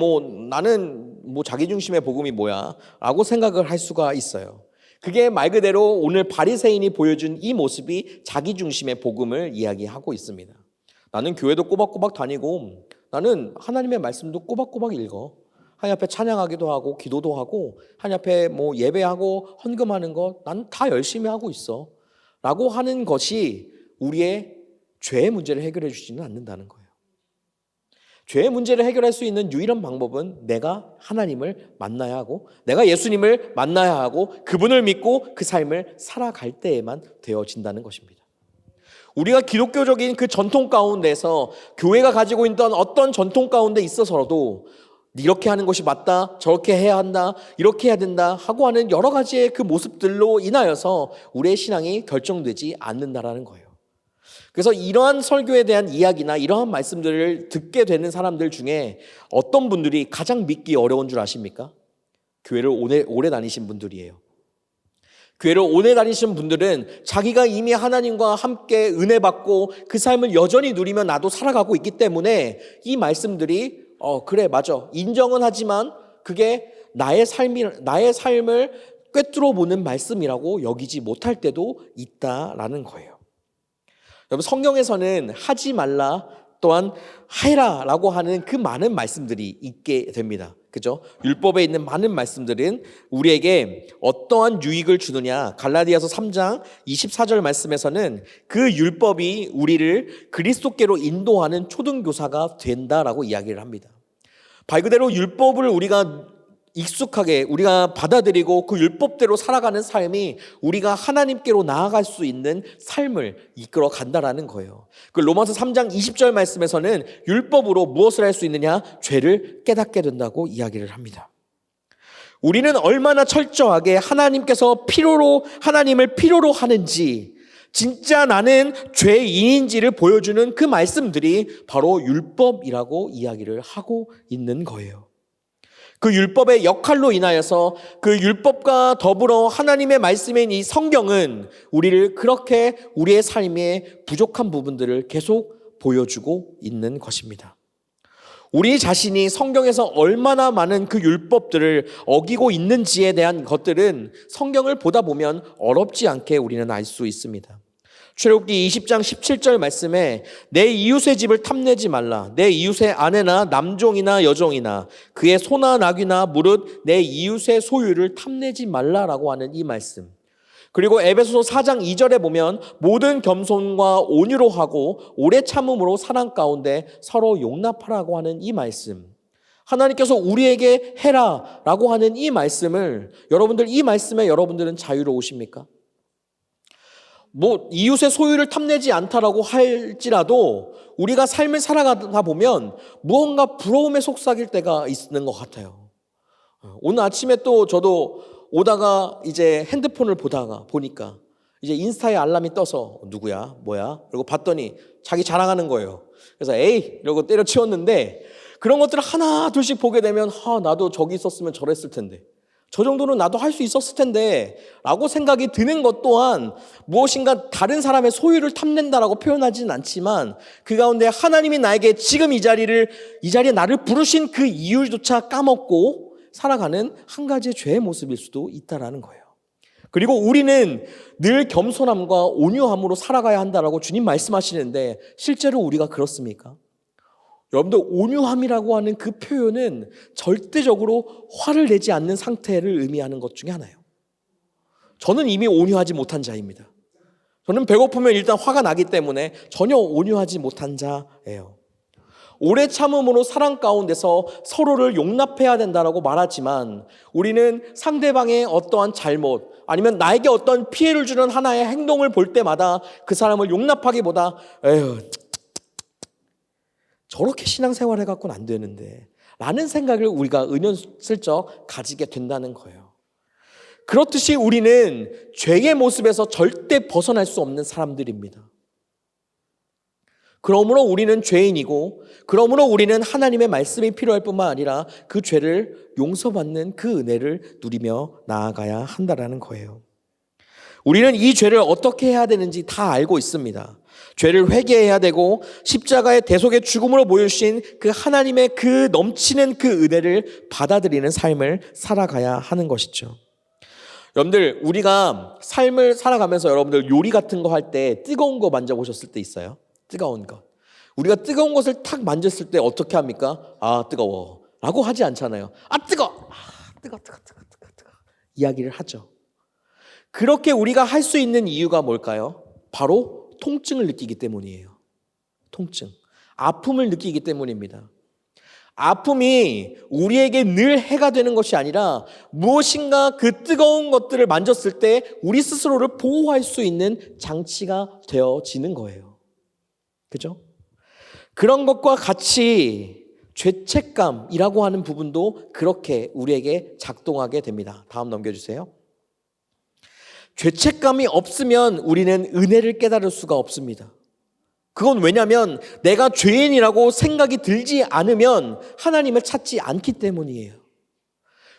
나는 자기중심의 복음이 뭐야 라고 생각을 할 수가 있어요. 그게 말 그대로 오늘 바리새인이 보여준 이 모습이 자기중심의 복음을 이야기하고 있습니다. 나는 교회도 꼬박꼬박 다니고 나는 하나님의 말씀도 꼬박꼬박 읽어. 하나님 앞에 찬양하기도 하고 기도도 하고 하나님 앞에 예배하고 헌금하는 거 난 다 열심히 하고 있어 라고 하는 것이 우리의 죄의 문제를 해결해 주지는 않는다는 거예요. 죄의 문제를 해결할 수 있는 유일한 방법은 내가 하나님을 만나야 하고 내가 예수님을 만나야 하고 그분을 믿고 그 삶을 살아갈 때에만 되어진다는 것입니다. 우리가 기독교적인 그 전통 가운데서 교회가 가지고 있던 어떤 전통 가운데 있어서도 이렇게 하는 것이 맞다, 저렇게 해야 한다, 이렇게 해야 된다 하고 하는 여러 가지의 그 모습들로 인하여서 우리의 신앙이 결정되지 않는다라는 거예요. 그래서 이러한 설교에 대한 이야기나 이러한 말씀들을 듣게 되는 사람들 중에 어떤 분들이 가장 믿기 어려운 줄 아십니까? 교회를 오래 다니신 분들이에요. 교회를 오래 다니신 분들은 자기가 이미 하나님과 함께 은혜 받고 그 삶을 여전히 누리며 나도 살아가고 있기 때문에 이 말씀들이 그래 맞아 인정은 하지만 그게 나의 삶을 꿰뚫어 보는 말씀이라고 여기지 못할 때도 있다라는 거예요. 여러분, 성경에서는 하지 말라 또한 해라라고 하는 그 많은 말씀들이 있게 됩니다. 그죠? 율법에 있는 많은 말씀들은 우리에게 어떠한 유익을 주느냐. 갈라디아서 3장 24절 말씀에서는 그 율법이 우리를 그리스도께로 인도하는 초등교사가 된다라고 이야기를 합니다. 말 그대로 율법을 우리가 익숙하게 우리가 받아들이고 그 율법대로 살아가는 삶이 우리가 하나님께로 나아갈 수 있는 삶을 이끌어 간다라는 거예요. 그 로마서 3장 20절 말씀에서는 율법으로 무엇을 할 수 있느냐? 죄를 깨닫게 된다고 이야기를 합니다. 우리는 얼마나 철저하게 하나님을 필요로 하는지, 진짜 나는 죄인인지를 보여주는 그 말씀들이 바로 율법이라고 이야기를 하고 있는 거예요. 그 율법의 역할로 인하여서 그 율법과 더불어 하나님의 말씀인 이 성경은 우리를 그렇게 우리의 삶의 부족한 부분들을 계속 보여주고 있는 것입니다. 우리 자신이 성경에서 얼마나 많은 그 율법들을 어기고 있는지에 대한 것들은 성경을 보다 보면 어렵지 않게 우리는 알 수 있습니다. 출애굽기 20장 17절 말씀에 내 이웃의 집을 탐내지 말라. 내 이웃의 아내나 남종이나 여종이나 그의 소나 나귀나 무릇 내 이웃의 소유를 탐내지 말라라고 하는 이 말씀. 그리고 에베소서 4장 2절에 보면 모든 겸손과 온유로 하고 오래 참음으로 사랑 가운데 서로 용납하라고 하는 이 말씀. 하나님께서 우리에게 해라라고 하는 이 말씀을 이 말씀에 여러분들은 자유로우십니까? 뭐 이웃의 소유를 탐내지 않다라고 할지라도 우리가 삶을 살아가다 보면 무언가 부러움에 속삭일 때가 있는 것 같아요. 오늘 아침에 또 저도 오다가 이제 핸드폰을 보니까 이제 인스타에 알람이 떠서 누구야 뭐야 그리고 봤더니 자기 자랑하는 거예요. 그래서 에이 이러고 때려치웠는데, 그런 것들을 하나 둘씩 보게 되면 나도 저기 있었으면 저랬을 텐데, 저 정도는 나도 할 수 있었을 텐데 라고 생각이 드는 것 또한 무엇인가 다른 사람의 소유를 탐낸다라고 표현하지는 않지만 그 가운데 하나님이 나에게 지금 이 자리에 나를 부르신 그 이유조차 까먹고 살아가는 한 가지의 죄의 모습일 수도 있다라는 거예요. 그리고 우리는 늘 겸손함과 온유함으로 살아가야 한다라고 주님 말씀하시는데 실제로 우리가 그렇습니까? 여러분들, 온유함이라고 하는 그 표현은 절대적으로 화를 내지 않는 상태를 의미하는 것 중에 하나예요. 저는 이미 온유하지 못한 자입니다. 저는 배고프면 일단 화가 나기 때문에 전혀 온유하지 못한 자예요. 오래 참음으로 사랑 가운데서 서로를 용납해야 된다라고 말하지만 우리는 상대방의 어떠한 잘못 아니면 나에게 어떤 피해를 주는 하나의 행동을 볼 때마다 그 사람을 용납하기보다 에휴 저렇게 신앙생활 해갖고는 안 되는데 라는 생각을 우리가 은연슬쩍 가지게 된다는 거예요. 그렇듯이 우리는 죄의 모습에서 절대 벗어날 수 없는 사람들입니다. 그러므로 우리는 죄인이고, 그러므로 우리는 하나님의 말씀이 필요할 뿐만 아니라 그 죄를 용서받는 그 은혜를 누리며 나아가야 한다는 거예요. 우리는 이 죄를 어떻게 해야 되는지 다 알고 있습니다. 죄를 회개해야 되고 십자가의 대속의 죽음으로 보여주신 그 하나님의 그 넘치는 그 은혜를 받아들이는 삶을 살아가야 하는 것이죠. 여러분들, 우리가 삶을 살아가면서 여러분들 요리 같은 거 할 때 뜨거운 거 만져보셨을 때 있어요? 뜨거운 것. 우리가 뜨거운 것을 탁 만졌을 때 어떻게 합니까? 뜨거워 라고 하지 않잖아요. 뜨거워. 뜨거. 이야기를 하죠. 그렇게 우리가 할 수 있는 이유가 뭘까요? 바로 통증을 느끼기 때문이에요. 통증. 아픔을 느끼기 때문입니다. 아픔이 우리에게 늘 해가 되는 것이 아니라 무엇인가 그 뜨거운 것들을 만졌을 때 우리 스스로를 보호할 수 있는 장치가 되어지는 거예요. 그죠? 그런 것과 같이 죄책감이라고 하는 부분도 그렇게 우리에게 작동하게 됩니다. 다음 넘겨주세요. 죄책감이 없으면 우리는 은혜를 깨달을 수가 없습니다. 그건 왜냐하면 내가 죄인이라고 생각이 들지 않으면 하나님을 찾지 않기 때문이에요.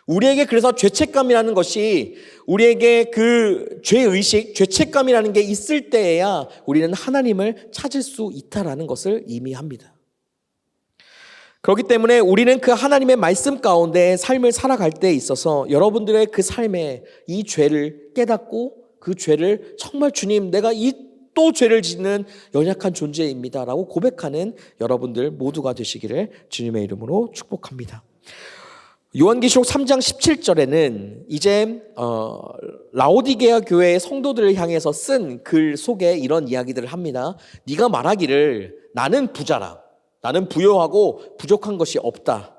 우리에게 그래서 죄책감이라는 것이 우리에게 그 죄의식, 죄책감이라는 게 있을 때에야 우리는 하나님을 찾을 수 있다라는 것을 의미합니다. 그렇기 때문에 우리는 그 하나님의 말씀 가운데 삶을 살아갈 때 있어서 여러분들의 그 삶에 이 죄를 깨닫고 그 죄를 정말 주님, 내가 또 죄를 짓는 연약한 존재입니다 라고 고백하는 여러분들 모두가 되시기를 주님의 이름으로 축복합니다. 요한계시록 3장 17절에는 이제 라오디게아 교회의 성도들을 향해서 쓴 글 속에 이런 이야기들을 합니다. 네가 말하기를 나는 부자라, 나는 부요하고 부족한 것이 없다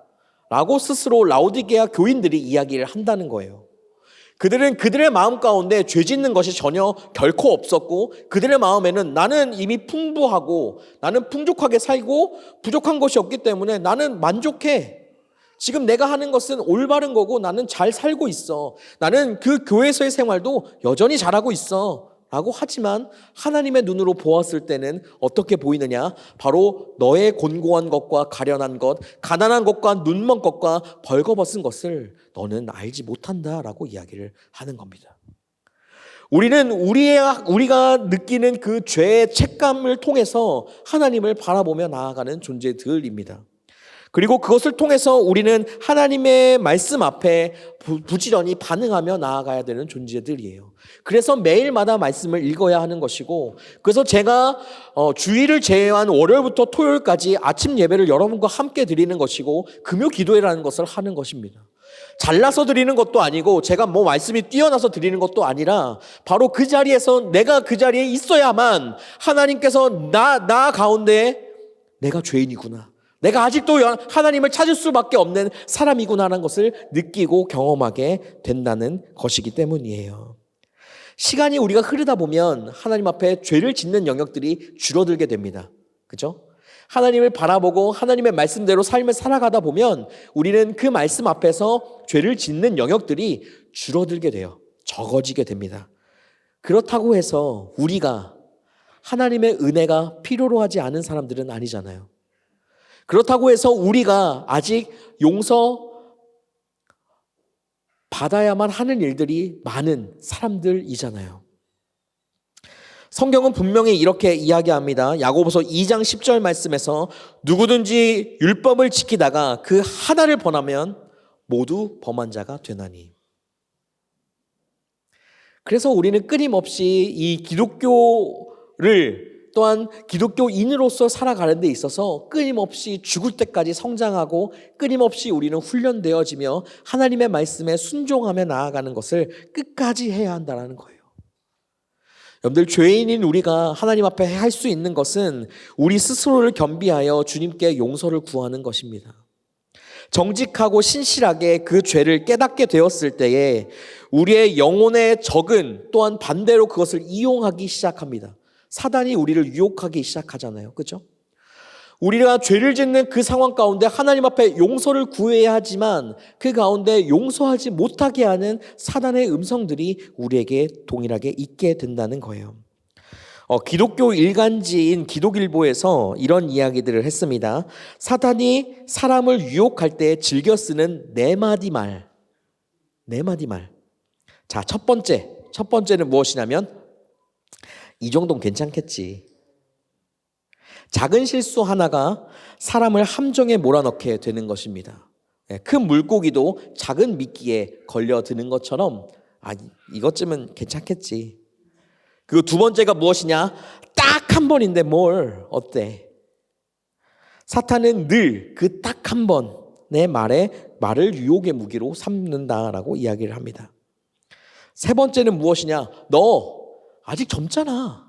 라고 스스로 라오디게아 교인들이 이야기를 한다는 거예요. 그들은 그들의 마음 가운데 죄 짓는 것이 전혀 결코 없었고 그들의 마음에는 나는 이미 풍부하고 나는 풍족하게 살고 부족한 것이 없기 때문에 나는 만족해. 지금 내가 하는 것은 올바른 거고 나는 잘 살고 있어. 나는 그 교회에서의 생활도 여전히 잘하고 있어 라고 하지만 하나님의 눈으로 보았을 때는 어떻게 보이느냐? 바로 너의 곤고한 것과 가련한 것, 가난한 것과 눈먼 것과 벌거벗은 것을 너는 알지 못한다 라고 이야기를 하는 겁니다. 우리는 우리가 느끼는 그 죄의 책감을 통해서 하나님을 바라보며 나아가는 존재들입니다. 그리고 그것을 통해서 우리는 하나님의 말씀 앞에 부지런히 반응하며 나아가야 되는 존재들이에요. 그래서 매일마다 말씀을 읽어야 하는 것이고, 그래서 제가 주일을 제외한 월요일부터 토요일까지 아침 예배를 여러분과 함께 드리는 것이고 금요 기도회라는 것을 하는 것입니다. 잘나서 드리는 것도 아니고 제가 뭐 말씀이 뛰어나서 드리는 것도 아니라 바로 그 자리에서 내가 그 자리에 있어야만 하나님께서 나 가운데 내가 죄인이구나, 내가 아직도 하나님을 찾을 수밖에 없는 사람이구나라는 것을 느끼고 경험하게 된다는 것이기 때문이에요. 시간이 우리가 흐르다 보면 하나님 앞에 죄를 짓는 영역들이 줄어들게 됩니다. 그죠? 하나님을 바라보고 하나님의 말씀대로 삶을 살아가다 보면 우리는 그 말씀 앞에서 죄를 짓는 영역들이 줄어들게 돼요. 적어지게 됩니다. 그렇다고 해서 우리가 하나님의 은혜가 필요로 하지 않은 사람들은 아니잖아요. 그렇다고 해서 우리가 아직 용서 받아야만 하는 일들이 많은 사람들이잖아요. 성경은 분명히 이렇게 이야기합니다. 야고보서 2장 10절 말씀에서 누구든지 율법을 지키다가 그 하나를 범하면 모두 범한 자가 되나니. 그래서 우리는 끊임없이 이 기독교를 또한 기독교인으로서 살아가는 데 있어서 끊임없이 죽을 때까지 성장하고 끊임없이 우리는 훈련되어지며 하나님의 말씀에 순종하며 나아가는 것을 끝까지 해야 한다는 거예요. 여러분들, 죄인인 우리가 하나님 앞에 할 수 있는 것은 우리 스스로를 겸비하여 주님께 용서를 구하는 것입니다. 정직하고 신실하게 그 죄를 깨닫게 되었을 때에 우리의 영혼의 적은 또한 반대로 그것을 이용하기 시작합니다. 사단이 우리를 유혹하기 시작하잖아요. 그렇죠? 우리가 죄를 짓는 그 상황 가운데 하나님 앞에 용서를 구해야 하지만 그 가운데 용서하지 못하게 하는 사단의 음성들이 우리에게 동일하게 있게 된다는 거예요. 기독교 일간지인 기독일보에서 이런 이야기들을 했습니다. 사단이 사람을 유혹할 때 즐겨 쓰는 네 마디 말. 자, 첫 번째는 무엇이냐면 이 정도는 괜찮겠지. 작은 실수 하나가 사람을 함정에 몰아넣게 되는 것입니다. 큰 물고기도 작은 미끼에 걸려드는 것처럼 이것쯤은 괜찮겠지. 그리고 두 번째가 무엇이냐? 딱 한 번인데 뭘 어때? 사탄은 늘 그 딱 한 번의 말을 유혹의 무기로 삼는다라고 이야기를 합니다. 세 번째는 무엇이냐? 너 아직 젊잖아.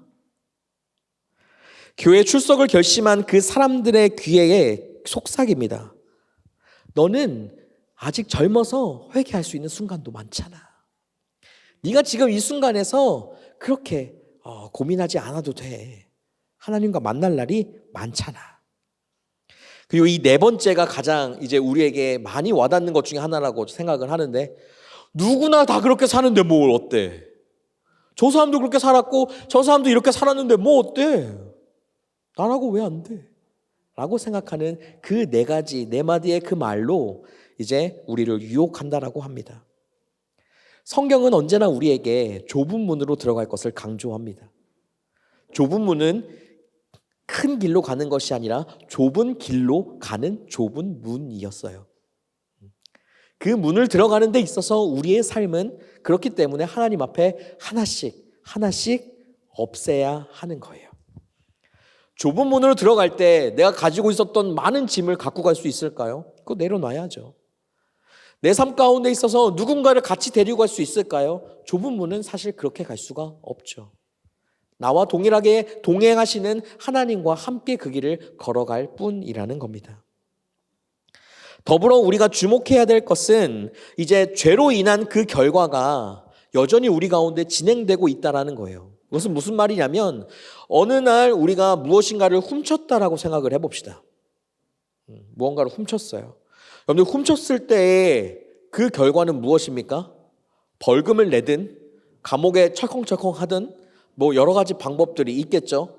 교회 출석을 결심한 그 사람들의 귀에 속삭입니다. 너는 아직 젊어서 회개할 수 있는 순간도 많잖아. 네가 지금 이 순간에서 그렇게 고민하지 않아도 돼. 하나님과 만날 날이 많잖아. 그리고 이 네 번째가 가장 이제 우리에게 많이 와닿는 것 중에 하나라고 생각을 하는데, 누구나 다 그렇게 사는데 뭘 어때? 저 사람도 그렇게 살았고 저 사람도 이렇게 살았는데 뭐 어때? 나라고 왜 안 돼? 라고 생각하는 그 네 마디의 그 말로 이제 우리를 유혹한다라고 합니다. 성경은 언제나 우리에게 좁은 문으로 들어갈 것을 강조합니다. 좁은 문은 큰 길로 가는 것이 아니라 좁은 길로 가는 좁은 문이었어요. 그 문을 들어가는 데 있어서 우리의 삶은 그렇기 때문에 하나님 앞에 하나씩 없애야 하는 거예요. 좁은 문으로 들어갈 때 내가 가지고 있었던 많은 짐을 갖고 갈 수 있을까요? 그거 내려놔야죠. 내 삶 가운데 있어서 누군가를 같이 데리고 갈 수 있을까요? 좁은 문은 사실 그렇게 갈 수가 없죠. 나와 동일하게 동행하시는 하나님과 함께 그 길을 걸어갈 뿐이라는 겁니다. 더불어 우리가 주목해야 될 것은 이제 죄로 인한 그 결과가 여전히 우리 가운데 진행되고 있다는 거예요. 그것은 무슨 말이냐면 어느 날 우리가 무엇인가를 훔쳤다라고 생각을 해봅시다. 무언가를 훔쳤어요. 여러분들, 훔쳤을 때의 그 결과는 무엇입니까? 벌금을 내든 감옥에 철컹철컹 하든 뭐 여러 가지 방법들이 있겠죠.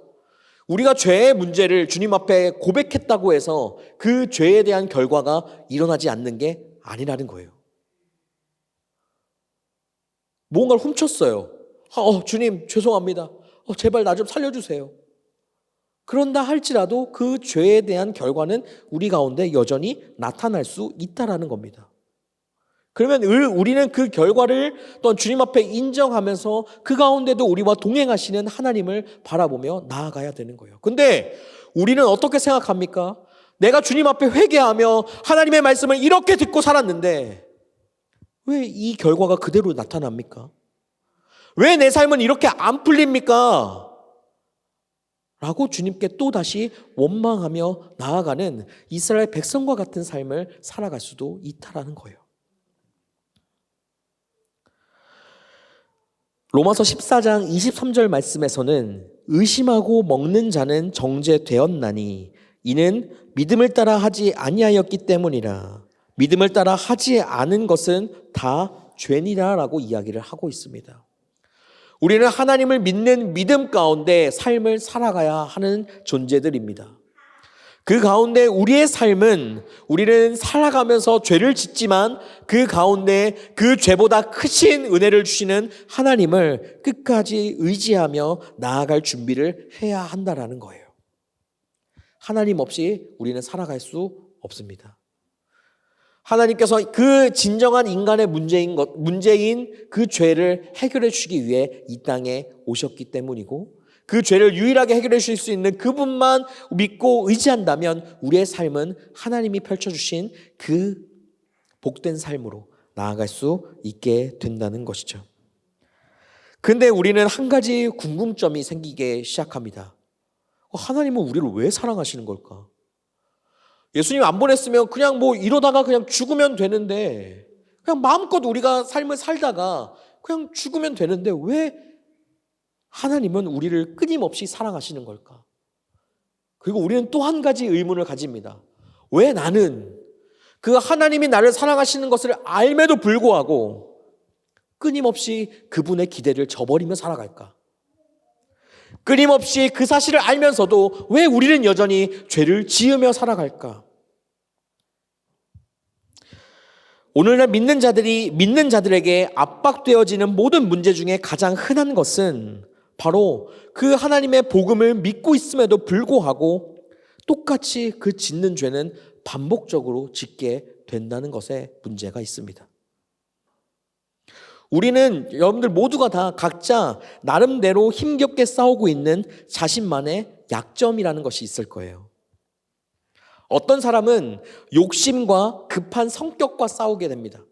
우리가 죄의 문제를 주님 앞에 고백했다고 해서 그 죄에 대한 결과가 일어나지 않는 게 아니라는 거예요. 무언가를 훔쳤어요. 주님 죄송합니다. 제발 나 좀 살려주세요. 그런다 할지라도 그 죄에 대한 결과는 우리 가운데 여전히 나타날 수 있다라는 겁니다. 그러면 우리는 그 결과를 또한 주님 앞에 인정하면서 그 가운데도 우리와 동행하시는 하나님을 바라보며 나아가야 되는 거예요. 근데 우리는 어떻게 생각합니까? 내가 주님 앞에 회개하며 하나님의 말씀을 이렇게 듣고 살았는데 왜 이 결과가 그대로 나타납니까? 왜 내 삶은 이렇게 안 풀립니까? 라고 주님께 또다시 원망하며 나아가는 이스라엘 백성과 같은 삶을 살아갈 수도 있다라는 거예요. 로마서 14장 23절 말씀에서는 의심하고 먹는 자는 정죄되었나니 이는 믿음을 따라 하지 아니하였기 때문이라. 믿음을 따라 하지 않은 것은 다 죄니라라고 이야기를 하고 있습니다. 우리는 하나님을 믿는 믿음 가운데 삶을 살아가야 하는 존재들입니다. 그 가운데 우리의 삶은 우리는 살아가면서 죄를 짓지만 그 가운데 그 죄보다 크신 은혜를 주시는 하나님을 끝까지 의지하며 나아갈 준비를 해야 한다라는 거예요. 하나님 없이 우리는 살아갈 수 없습니다. 하나님께서 그 진정한 인간의 문제인 그 죄를 해결해 주시기 위해 이 땅에 오셨기 때문이고 그 죄를 유일하게 해결해 주실 수 있는 그분만 믿고 의지한다면 우리의 삶은 하나님이 펼쳐주신 그 복된 삶으로 나아갈 수 있게 된다는 것이죠. 근데 우리는 한 가지 궁금점이 생기기 시작합니다. 하나님은 우리를 왜 사랑하시는 걸까? 예수님 안 보냈으면 그냥 이러다가 그냥 죽으면 되는데, 그냥 마음껏 우리가 삶을 살다가 그냥 죽으면 되는데 왜 하나님은 우리를 끊임없이 사랑하시는 걸까? 그리고 우리는 또 한 가지 의문을 가집니다. 왜 나는 그 하나님이 나를 사랑하시는 것을 알매도 불구하고 끊임없이 그분의 기대를 저버리며 살아갈까? 끊임없이 그 사실을 알면서도 왜 우리는 여전히 죄를 지으며 살아갈까? 오늘날 믿는 자들에게 압박되어지는 모든 문제 중에 가장 흔한 것은 바로 그 하나님의 복음을 믿고 있음에도 불구하고 똑같이 그 짓는 죄는 반복적으로 짓게 된다는 것에 문제가 있습니다. 우리는 여러분들 모두가 다 각자 나름대로 힘겹게 싸우고 있는 자신만의 약점이라는 것이 있을 거예요. 어떤 사람은 욕심과 급한 성격과 싸우게 됩니다.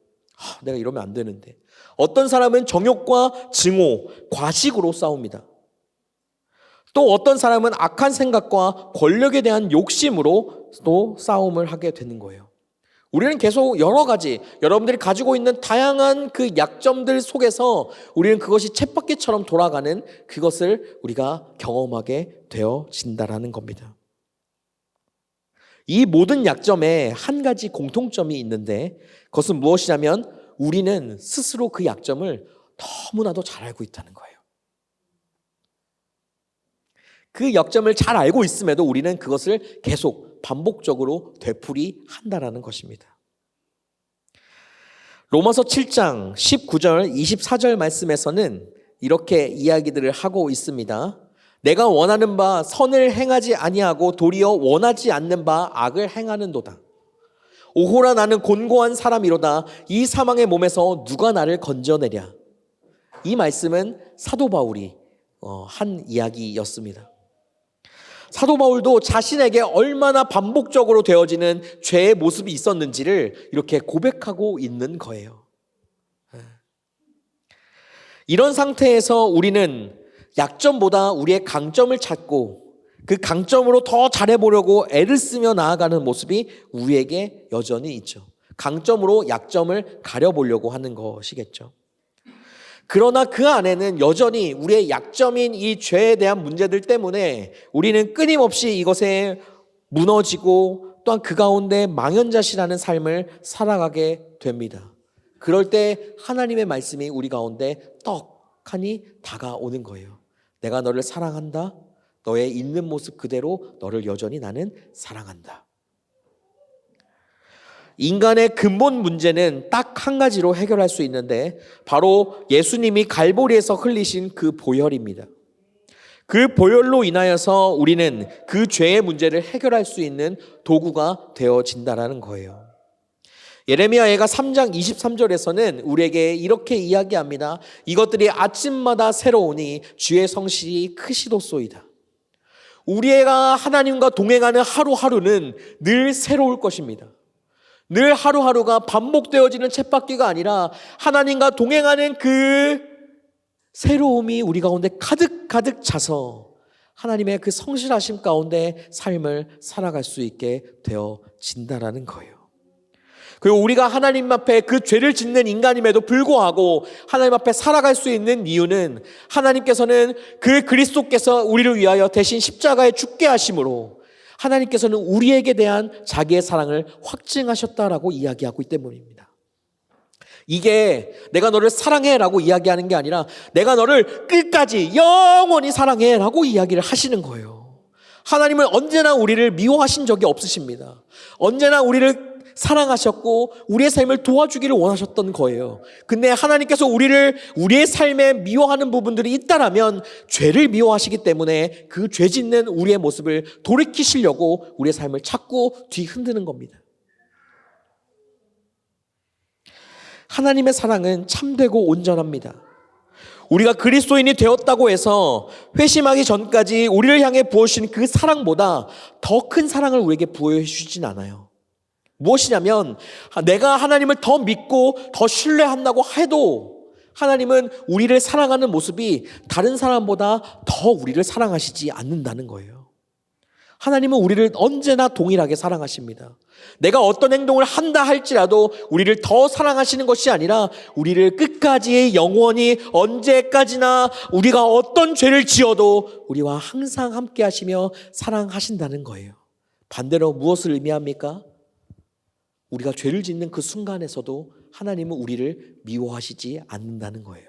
내가 이러면 안 되는데. 어떤 사람은 정욕과 증오, 과식으로 싸웁니다. 또 어떤 사람은 악한 생각과 권력에 대한 욕심으로 또 싸움을 하게 되는 거예요. 우리는 계속 여러 가지 여러분들이 가지고 있는 다양한 그 약점들 속에서 우리는 그것이 쳇바퀴처럼 돌아가는 그것을 우리가 경험하게 되어진다라는 겁니다. 이 모든 약점에 한 가지 공통점이 있는데 그것은 무엇이냐면 우리는 스스로 그 약점을 너무나도 잘 알고 있다는 거예요. 그 약점을 잘 알고 있음에도 우리는 그것을 계속 반복적으로 되풀이한다라는 것입니다. 로마서 7장 19절 24절 말씀에서는 이렇게 이야기들을 하고 있습니다. 내가 원하는 바 선을 행하지 아니하고 도리어 원하지 않는 바 악을 행하는도다. 오호라 나는 곤고한 사람이로다. 이 사망의 몸에서 누가 나를 건져내랴. 이 말씀은 사도 바울이 한 이야기였습니다. 사도 바울도 자신에게 얼마나 반복적으로 되어지는 죄의 모습이 있었는지를 이렇게 고백하고 있는 거예요. 이런 상태에서 우리는 약점보다 우리의 강점을 찾고 그 강점으로 더 잘해보려고 애를 쓰며 나아가는 모습이 우리에게 여전히 있죠. 강점으로 약점을 가려보려고 하는 것이겠죠. 그러나 그 안에는 여전히 우리의 약점인 이 죄에 대한 문제들 때문에 우리는 끊임없이 이것에 무너지고 또한 그 가운데 망연자실하는 삶을 살아가게 됩니다. 그럴 때 하나님의 말씀이 우리 가운데 떡하니 다가오는 거예요. 내가 너를 사랑한다. 너의 있는 모습 그대로 너를 여전히 나는 사랑한다. 인간의 근본 문제는 딱 한 가지로 해결할 수 있는데 바로 예수님이 갈보리에서 흘리신 그 보혈입니다. 그 보혈로 인하여서 우리는 그 죄의 문제를 해결할 수 있는 도구가 되어진다라는 거예요. 예레미야가 3장 23절에서는 우리에게 이렇게 이야기합니다. 이것들이 아침마다 새로우니 주의 성실이 크시도소이다. 우리가 하나님과 동행하는 하루하루는 늘 새로울 것입니다. 늘 하루하루가 반복되어지는 쳇바퀴가 아니라 하나님과 동행하는 그 새로움이 우리 가운데 가득가득 차서 하나님의 그 성실하심 가운데 삶을 살아갈 수 있게 되어진다라는 거예요. 그리고 우리가 하나님 앞에 그 죄를 짓는 인간임에도 불구하고 하나님 앞에 살아갈 수 있는 이유는 하나님께서는 그 그리스도께서 우리를 위하여 대신 십자가에 죽게 하심으로 하나님께서는 우리에게 대한 자기의 사랑을 확증하셨다라고 이야기하고 있기 때문입니다. 이게 내가 너를 사랑해라고 이야기하는 게 아니라 내가 너를 끝까지 영원히 사랑해라고 이야기를 하시는 거예요. 하나님은 언제나 우리를 미워하신 적이 없으십니다. 언제나 우리를 사랑하셨고 우리의 삶을 도와주기를 원하셨던 거예요. 근데 하나님께서 우리의 삶에 미워하는 부분들이 있다라면 죄를 미워하시기 때문에 그 죄 짓는 우리의 모습을 돌이키시려고 우리의 삶을 자꾸 뒤흔드는 겁니다. 하나님의 사랑은 참되고 온전합니다. 우리가 그리스도인이 되었다고 해서 회심하기 전까지 우리를 향해 부어주신 그 사랑보다 더 큰 사랑을 우리에게 부어해 주진 않아요. 무엇이냐면 내가 하나님을 더 믿고 더 신뢰한다고 해도 하나님은 우리를 사랑하는 모습이 다른 사람보다 더 우리를 사랑하시지 않는다는 거예요. 하나님은 우리를 언제나 동일하게 사랑하십니다. 내가 어떤 행동을 한다 할지라도 우리를 더 사랑하시는 것이 아니라 우리를 끝까지 영원히 언제까지나 우리가 어떤 죄를 지어도 우리와 항상 함께 하시며 사랑하신다는 거예요. 반대로 무엇을 의미합니까? 우리가 죄를 짓는 그 순간에서도 하나님은 우리를 미워하시지 않는다는 거예요.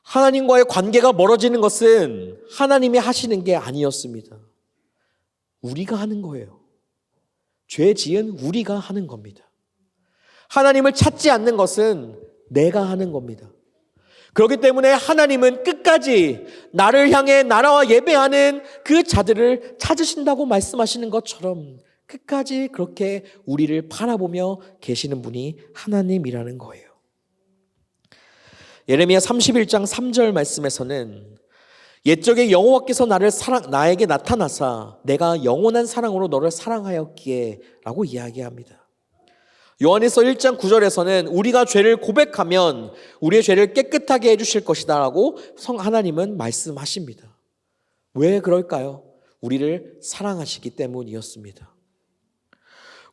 하나님과의 관계가 멀어지는 것은 하나님이 하시는 게 아니었습니다. 우리가 하는 거예요. 죄 지은 우리가 하는 겁니다. 하나님을 찾지 않는 것은 내가 하는 겁니다. 그렇기 때문에 하나님은 끝까지 나를 향해 나라와 예배하는 그 자들을 찾으신다고 말씀하시는 것처럼 끝까지 그렇게 우리를 바라보며 계시는 분이 하나님이라는 거예요. 예레미야 31장 3절 말씀에서는 옛적에 여호와께서 나에게 나타나사 내가 영원한 사랑으로 너를 사랑하였기에 라고 이야기합니다. 요한일서 1장 9절에서는 우리가 죄를 고백하면 우리의 죄를 깨끗하게 해주실 것이다 라고 하나님은 말씀하십니다. 왜 그럴까요? 우리를 사랑하시기 때문이었습니다.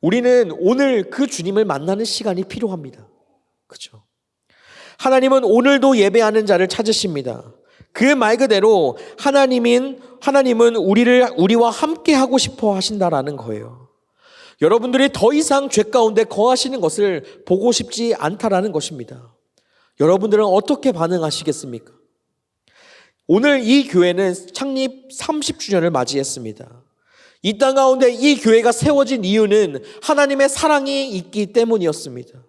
우리는 오늘 그 주님을 만나는 시간이 필요합니다. 그렇죠? 하나님은 오늘도 예배하는 자를 찾으십니다. 그 말 그대로 하나님은 우리와 함께 하고 싶어 하신다라는 거예요. 여러분들이 더 이상 죄 가운데 거하시는 것을 보고 싶지 않다라는 것입니다. 여러분들은 어떻게 반응하시겠습니까? 오늘 이 교회는 창립 30주년을 맞이했습니다. 이 땅 가운데 이 교회가 세워진 이유는 하나님의 사랑이 있기 때문이었습니다.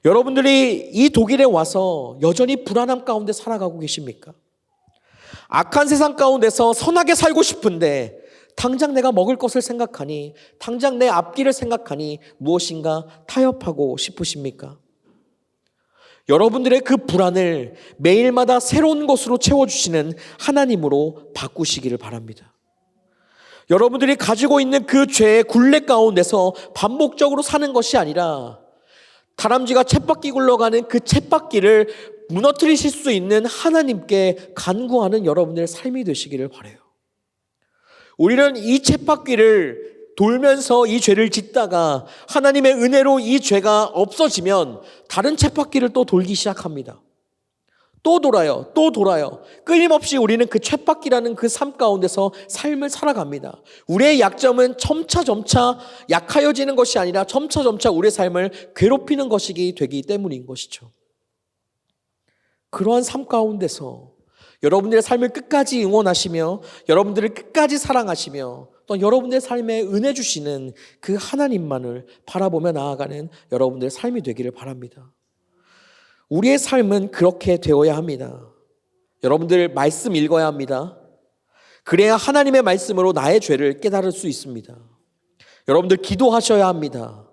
여러분들이 이 독일에 와서 여전히 불안함 가운데 살아가고 계십니까? 악한 세상 가운데서 선하게 살고 싶은데 당장 내가 먹을 것을 생각하니 당장 내 앞길을 생각하니 무엇인가 타협하고 싶으십니까? 여러분들의 그 불안을 매일마다 새로운 것으로 채워주시는 하나님으로 바꾸시기를 바랍니다. 여러분들이 가지고 있는 그 죄의 굴레 가운데서 반복적으로 사는 것이 아니라 다람쥐가 쳇바퀴 굴러가는 그 쳇바퀴를 무너뜨리실 수 있는 하나님께 간구하는 여러분들의 삶이 되시기를 바라요. 우리는 이 쳇바퀴를 돌면서 이 죄를 짓다가 하나님의 은혜로 이 죄가 없어지면 다른 쳇바퀴를 또 돌기 시작합니다. 또 돌아요. 또 돌아요. 끊임없이 우리는 그 쳇바퀴라는 그 삶 가운데서 삶을 살아갑니다. 우리의 약점은 점차 약하여지는 것이 아니라 점차 우리의 삶을 괴롭히는 것이기 되기 때문인 것이죠. 그러한 삶 가운데서 여러분들의 삶을 끝까지 응원하시며 여러분들을 끝까지 사랑하시며 또 여러분들의 삶에 은혜 주시는 그 하나님만을 바라보며 나아가는 여러분들의 삶이 되기를 바랍니다. 우리의 삶은 그렇게 되어야 합니다. 여러분들 말씀 읽어야 합니다. 그래야 하나님의 말씀으로 나의 죄를 깨달을 수 있습니다. 여러분들 기도하셔야 합니다.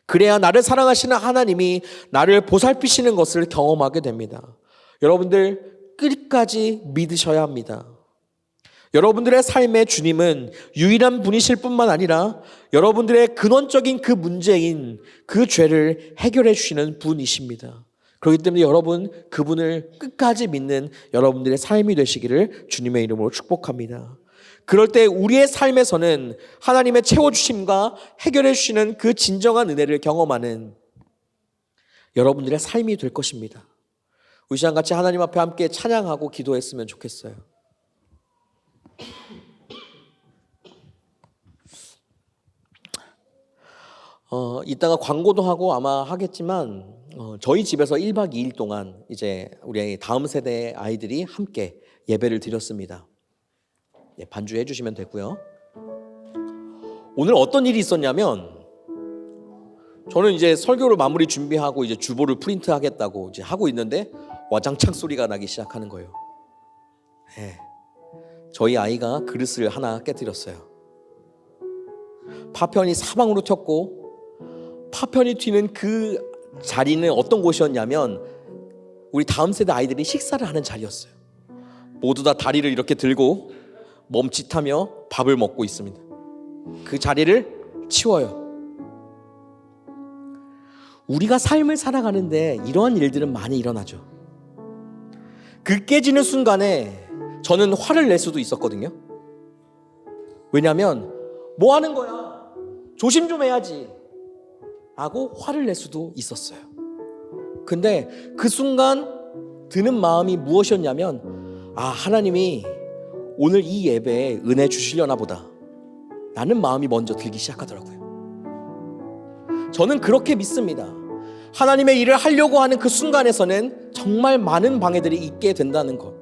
그래야 나를 사랑하시는 하나님이 나를 보살피시는 것을 경험하게 됩니다. 여러분들 끝까지 믿으셔야 합니다. 여러분들의 삶의 주님은 유일한 분이실 뿐만 아니라 여러분들의 근원적인 그 문제인 그 죄를 해결해 주시는 분이십니다. 그렇기 때문에 여러분 그분을 끝까지 믿는 여러분들의 삶이 되시기를 주님의 이름으로 축복합니다. 그럴 때 우리의 삶에서는 하나님의 채워주심과 해결해 주시는 그 진정한 은혜를 경험하는 여러분들의 삶이 될 것입니다. 우리 시간 같이 하나님 앞에 함께 찬양하고 기도했으면 좋겠어요. 이따가 광고도 하고 아마 하겠지만 저희 집에서 1박 2일 동안 이제 우리 다음 세대 아이들이 함께 예배를 드렸습니다. 네, 반주해 주시면 되고요. 오늘 어떤 일이 있었냐면 저는 이제 설교를 마무리 준비하고 이제 주보를 프린트하겠다고 이제 하고 있는데 와장창 소리가 나기 시작하는 거예요. 네, 저희 아이가 그릇을 하나 깨뜨렸어요. 파편이 사방으로 튀었고 파편이 튀는 그 자리는 어떤 곳이었냐면 우리 다음 세대 아이들이 식사를 하는 자리였어요. 모두 다 다리를 이렇게 들고 멈칫하며 밥을 먹고 있습니다. 그 자리를 치워요. 우리가 삶을 살아가는데 이러한 일들은 많이 일어나죠. 그 깨지는 순간에 저는 화를 낼 수도 있었거든요. 왜냐하면 뭐 하는 거야? 조심 좀 해야지 라고 화를 낼 수도 있었어요. 근데 그 순간 드는 마음이 무엇이었냐면 하나님이 오늘 이 예배에 은혜 주시려나 보다 라는 마음이 먼저 들기 시작하더라고요. 저는 그렇게 믿습니다. 하나님의 일을 하려고 하는 그 순간에서는 정말 많은 방해들이 있게 된다는 것.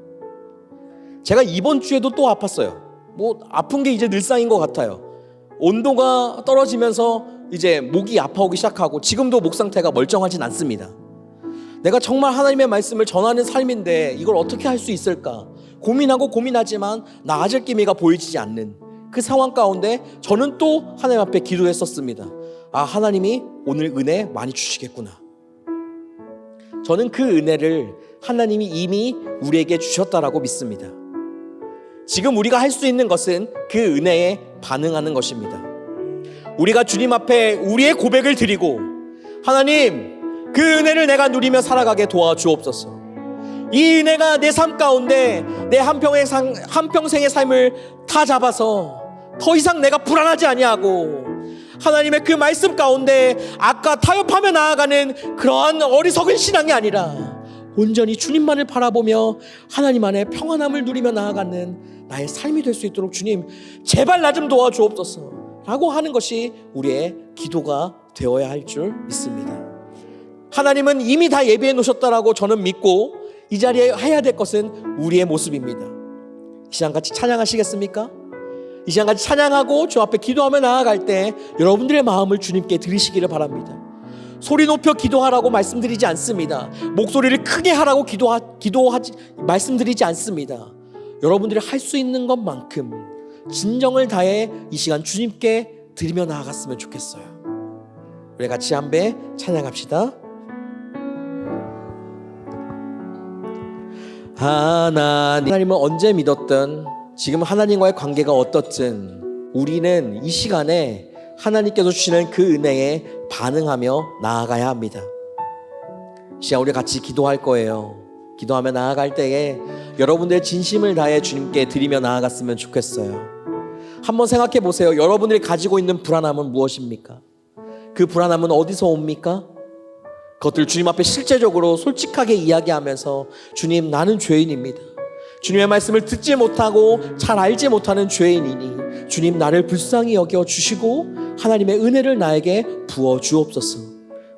제가 이번 주에도 또 아팠어요. 뭐 아픈 게 이제 늘상인 것 같아요. 온도가 떨어지면서 이제 목이 아파오기 시작하고 지금도 목 상태가 멀쩡하진 않습니다. 내가 정말 하나님의 말씀을 전하는 삶인데 이걸 어떻게 할 수 있을까 고민하고 고민하지만 나아질 기미가 보이지 않는 그 상황 가운데 저는 또 하나님 앞에 기도했었습니다. 하나님이 오늘 은혜 많이 주시겠구나. 저는 그 은혜를 하나님이 이미 우리에게 주셨다라고 믿습니다. 지금 우리가 할 수 있는 것은 그 은혜에 반응하는 것입니다. 우리가 주님 앞에 우리의 고백을 드리고 하나님 그 은혜를 내가 누리며 살아가게 도와주옵소서. 이 은혜가 내 삶 가운데 내 한평생의 삶을 다 잡아서 더 이상 내가 불안하지 아니하고 하나님의 그 말씀 가운데 아까 타협하며 나아가는 그러한 어리석은 신앙이 아니라 온전히 주님만을 바라보며 하나님 안에 평안함을 누리며 나아가는 나의 삶이 될 수 있도록 주님 제발 나 좀 도와주옵소서 라고 하는 것이 우리의 기도가 되어야 할 줄 믿습니다. 하나님은 이미 다 예비해 놓으셨다라고 저는 믿고 이 자리에 해야 될 것은 우리의 모습입니다. 이 시간 같이 찬양하시겠습니까? 이 시간 같이 찬양하고 주 앞에 기도하며 나아갈 때 여러분들의 마음을 주님께 드리시기를 바랍니다. 소리 높여 기도하라고 말씀드리지 않습니다. 목소리를 크게 하라고 기도하지 말씀드리지 않습니다. 여러분들이 할 수 있는 것만큼 진정을 다해 이 시간 주님께 드리며 나아갔으면 좋겠어요. 우리 같이 한배 찬양합시다. 하나님은 언제 믿었든 지금 하나님과의 관계가 어떻든 우리는 이 시간에 하나님께서 주시는 그 은혜에 반응하며 나아가야 합니다. 이 시간 우리 같이 기도할 거예요. 기도하며 나아갈 때에 여러분들의 진심을 다해 주님께 드리며 나아갔으면 좋겠어요. 한번 생각해 보세요. 여러분들이 가지고 있는 불안함은 무엇입니까? 그 불안함은 어디서 옵니까? 그것들 주님 앞에 실제적으로 솔직하게 이야기하면서 주님 나는 죄인입니다. 주님의 말씀을 듣지 못하고 잘 알지 못하는 죄인이니 주님 나를 불쌍히 여겨 주시고 하나님의 은혜를 나에게 부어 주옵소서.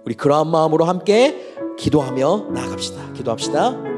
우리 그러한 마음으로 함께 기도하며 나아갑시다. 기도합시다.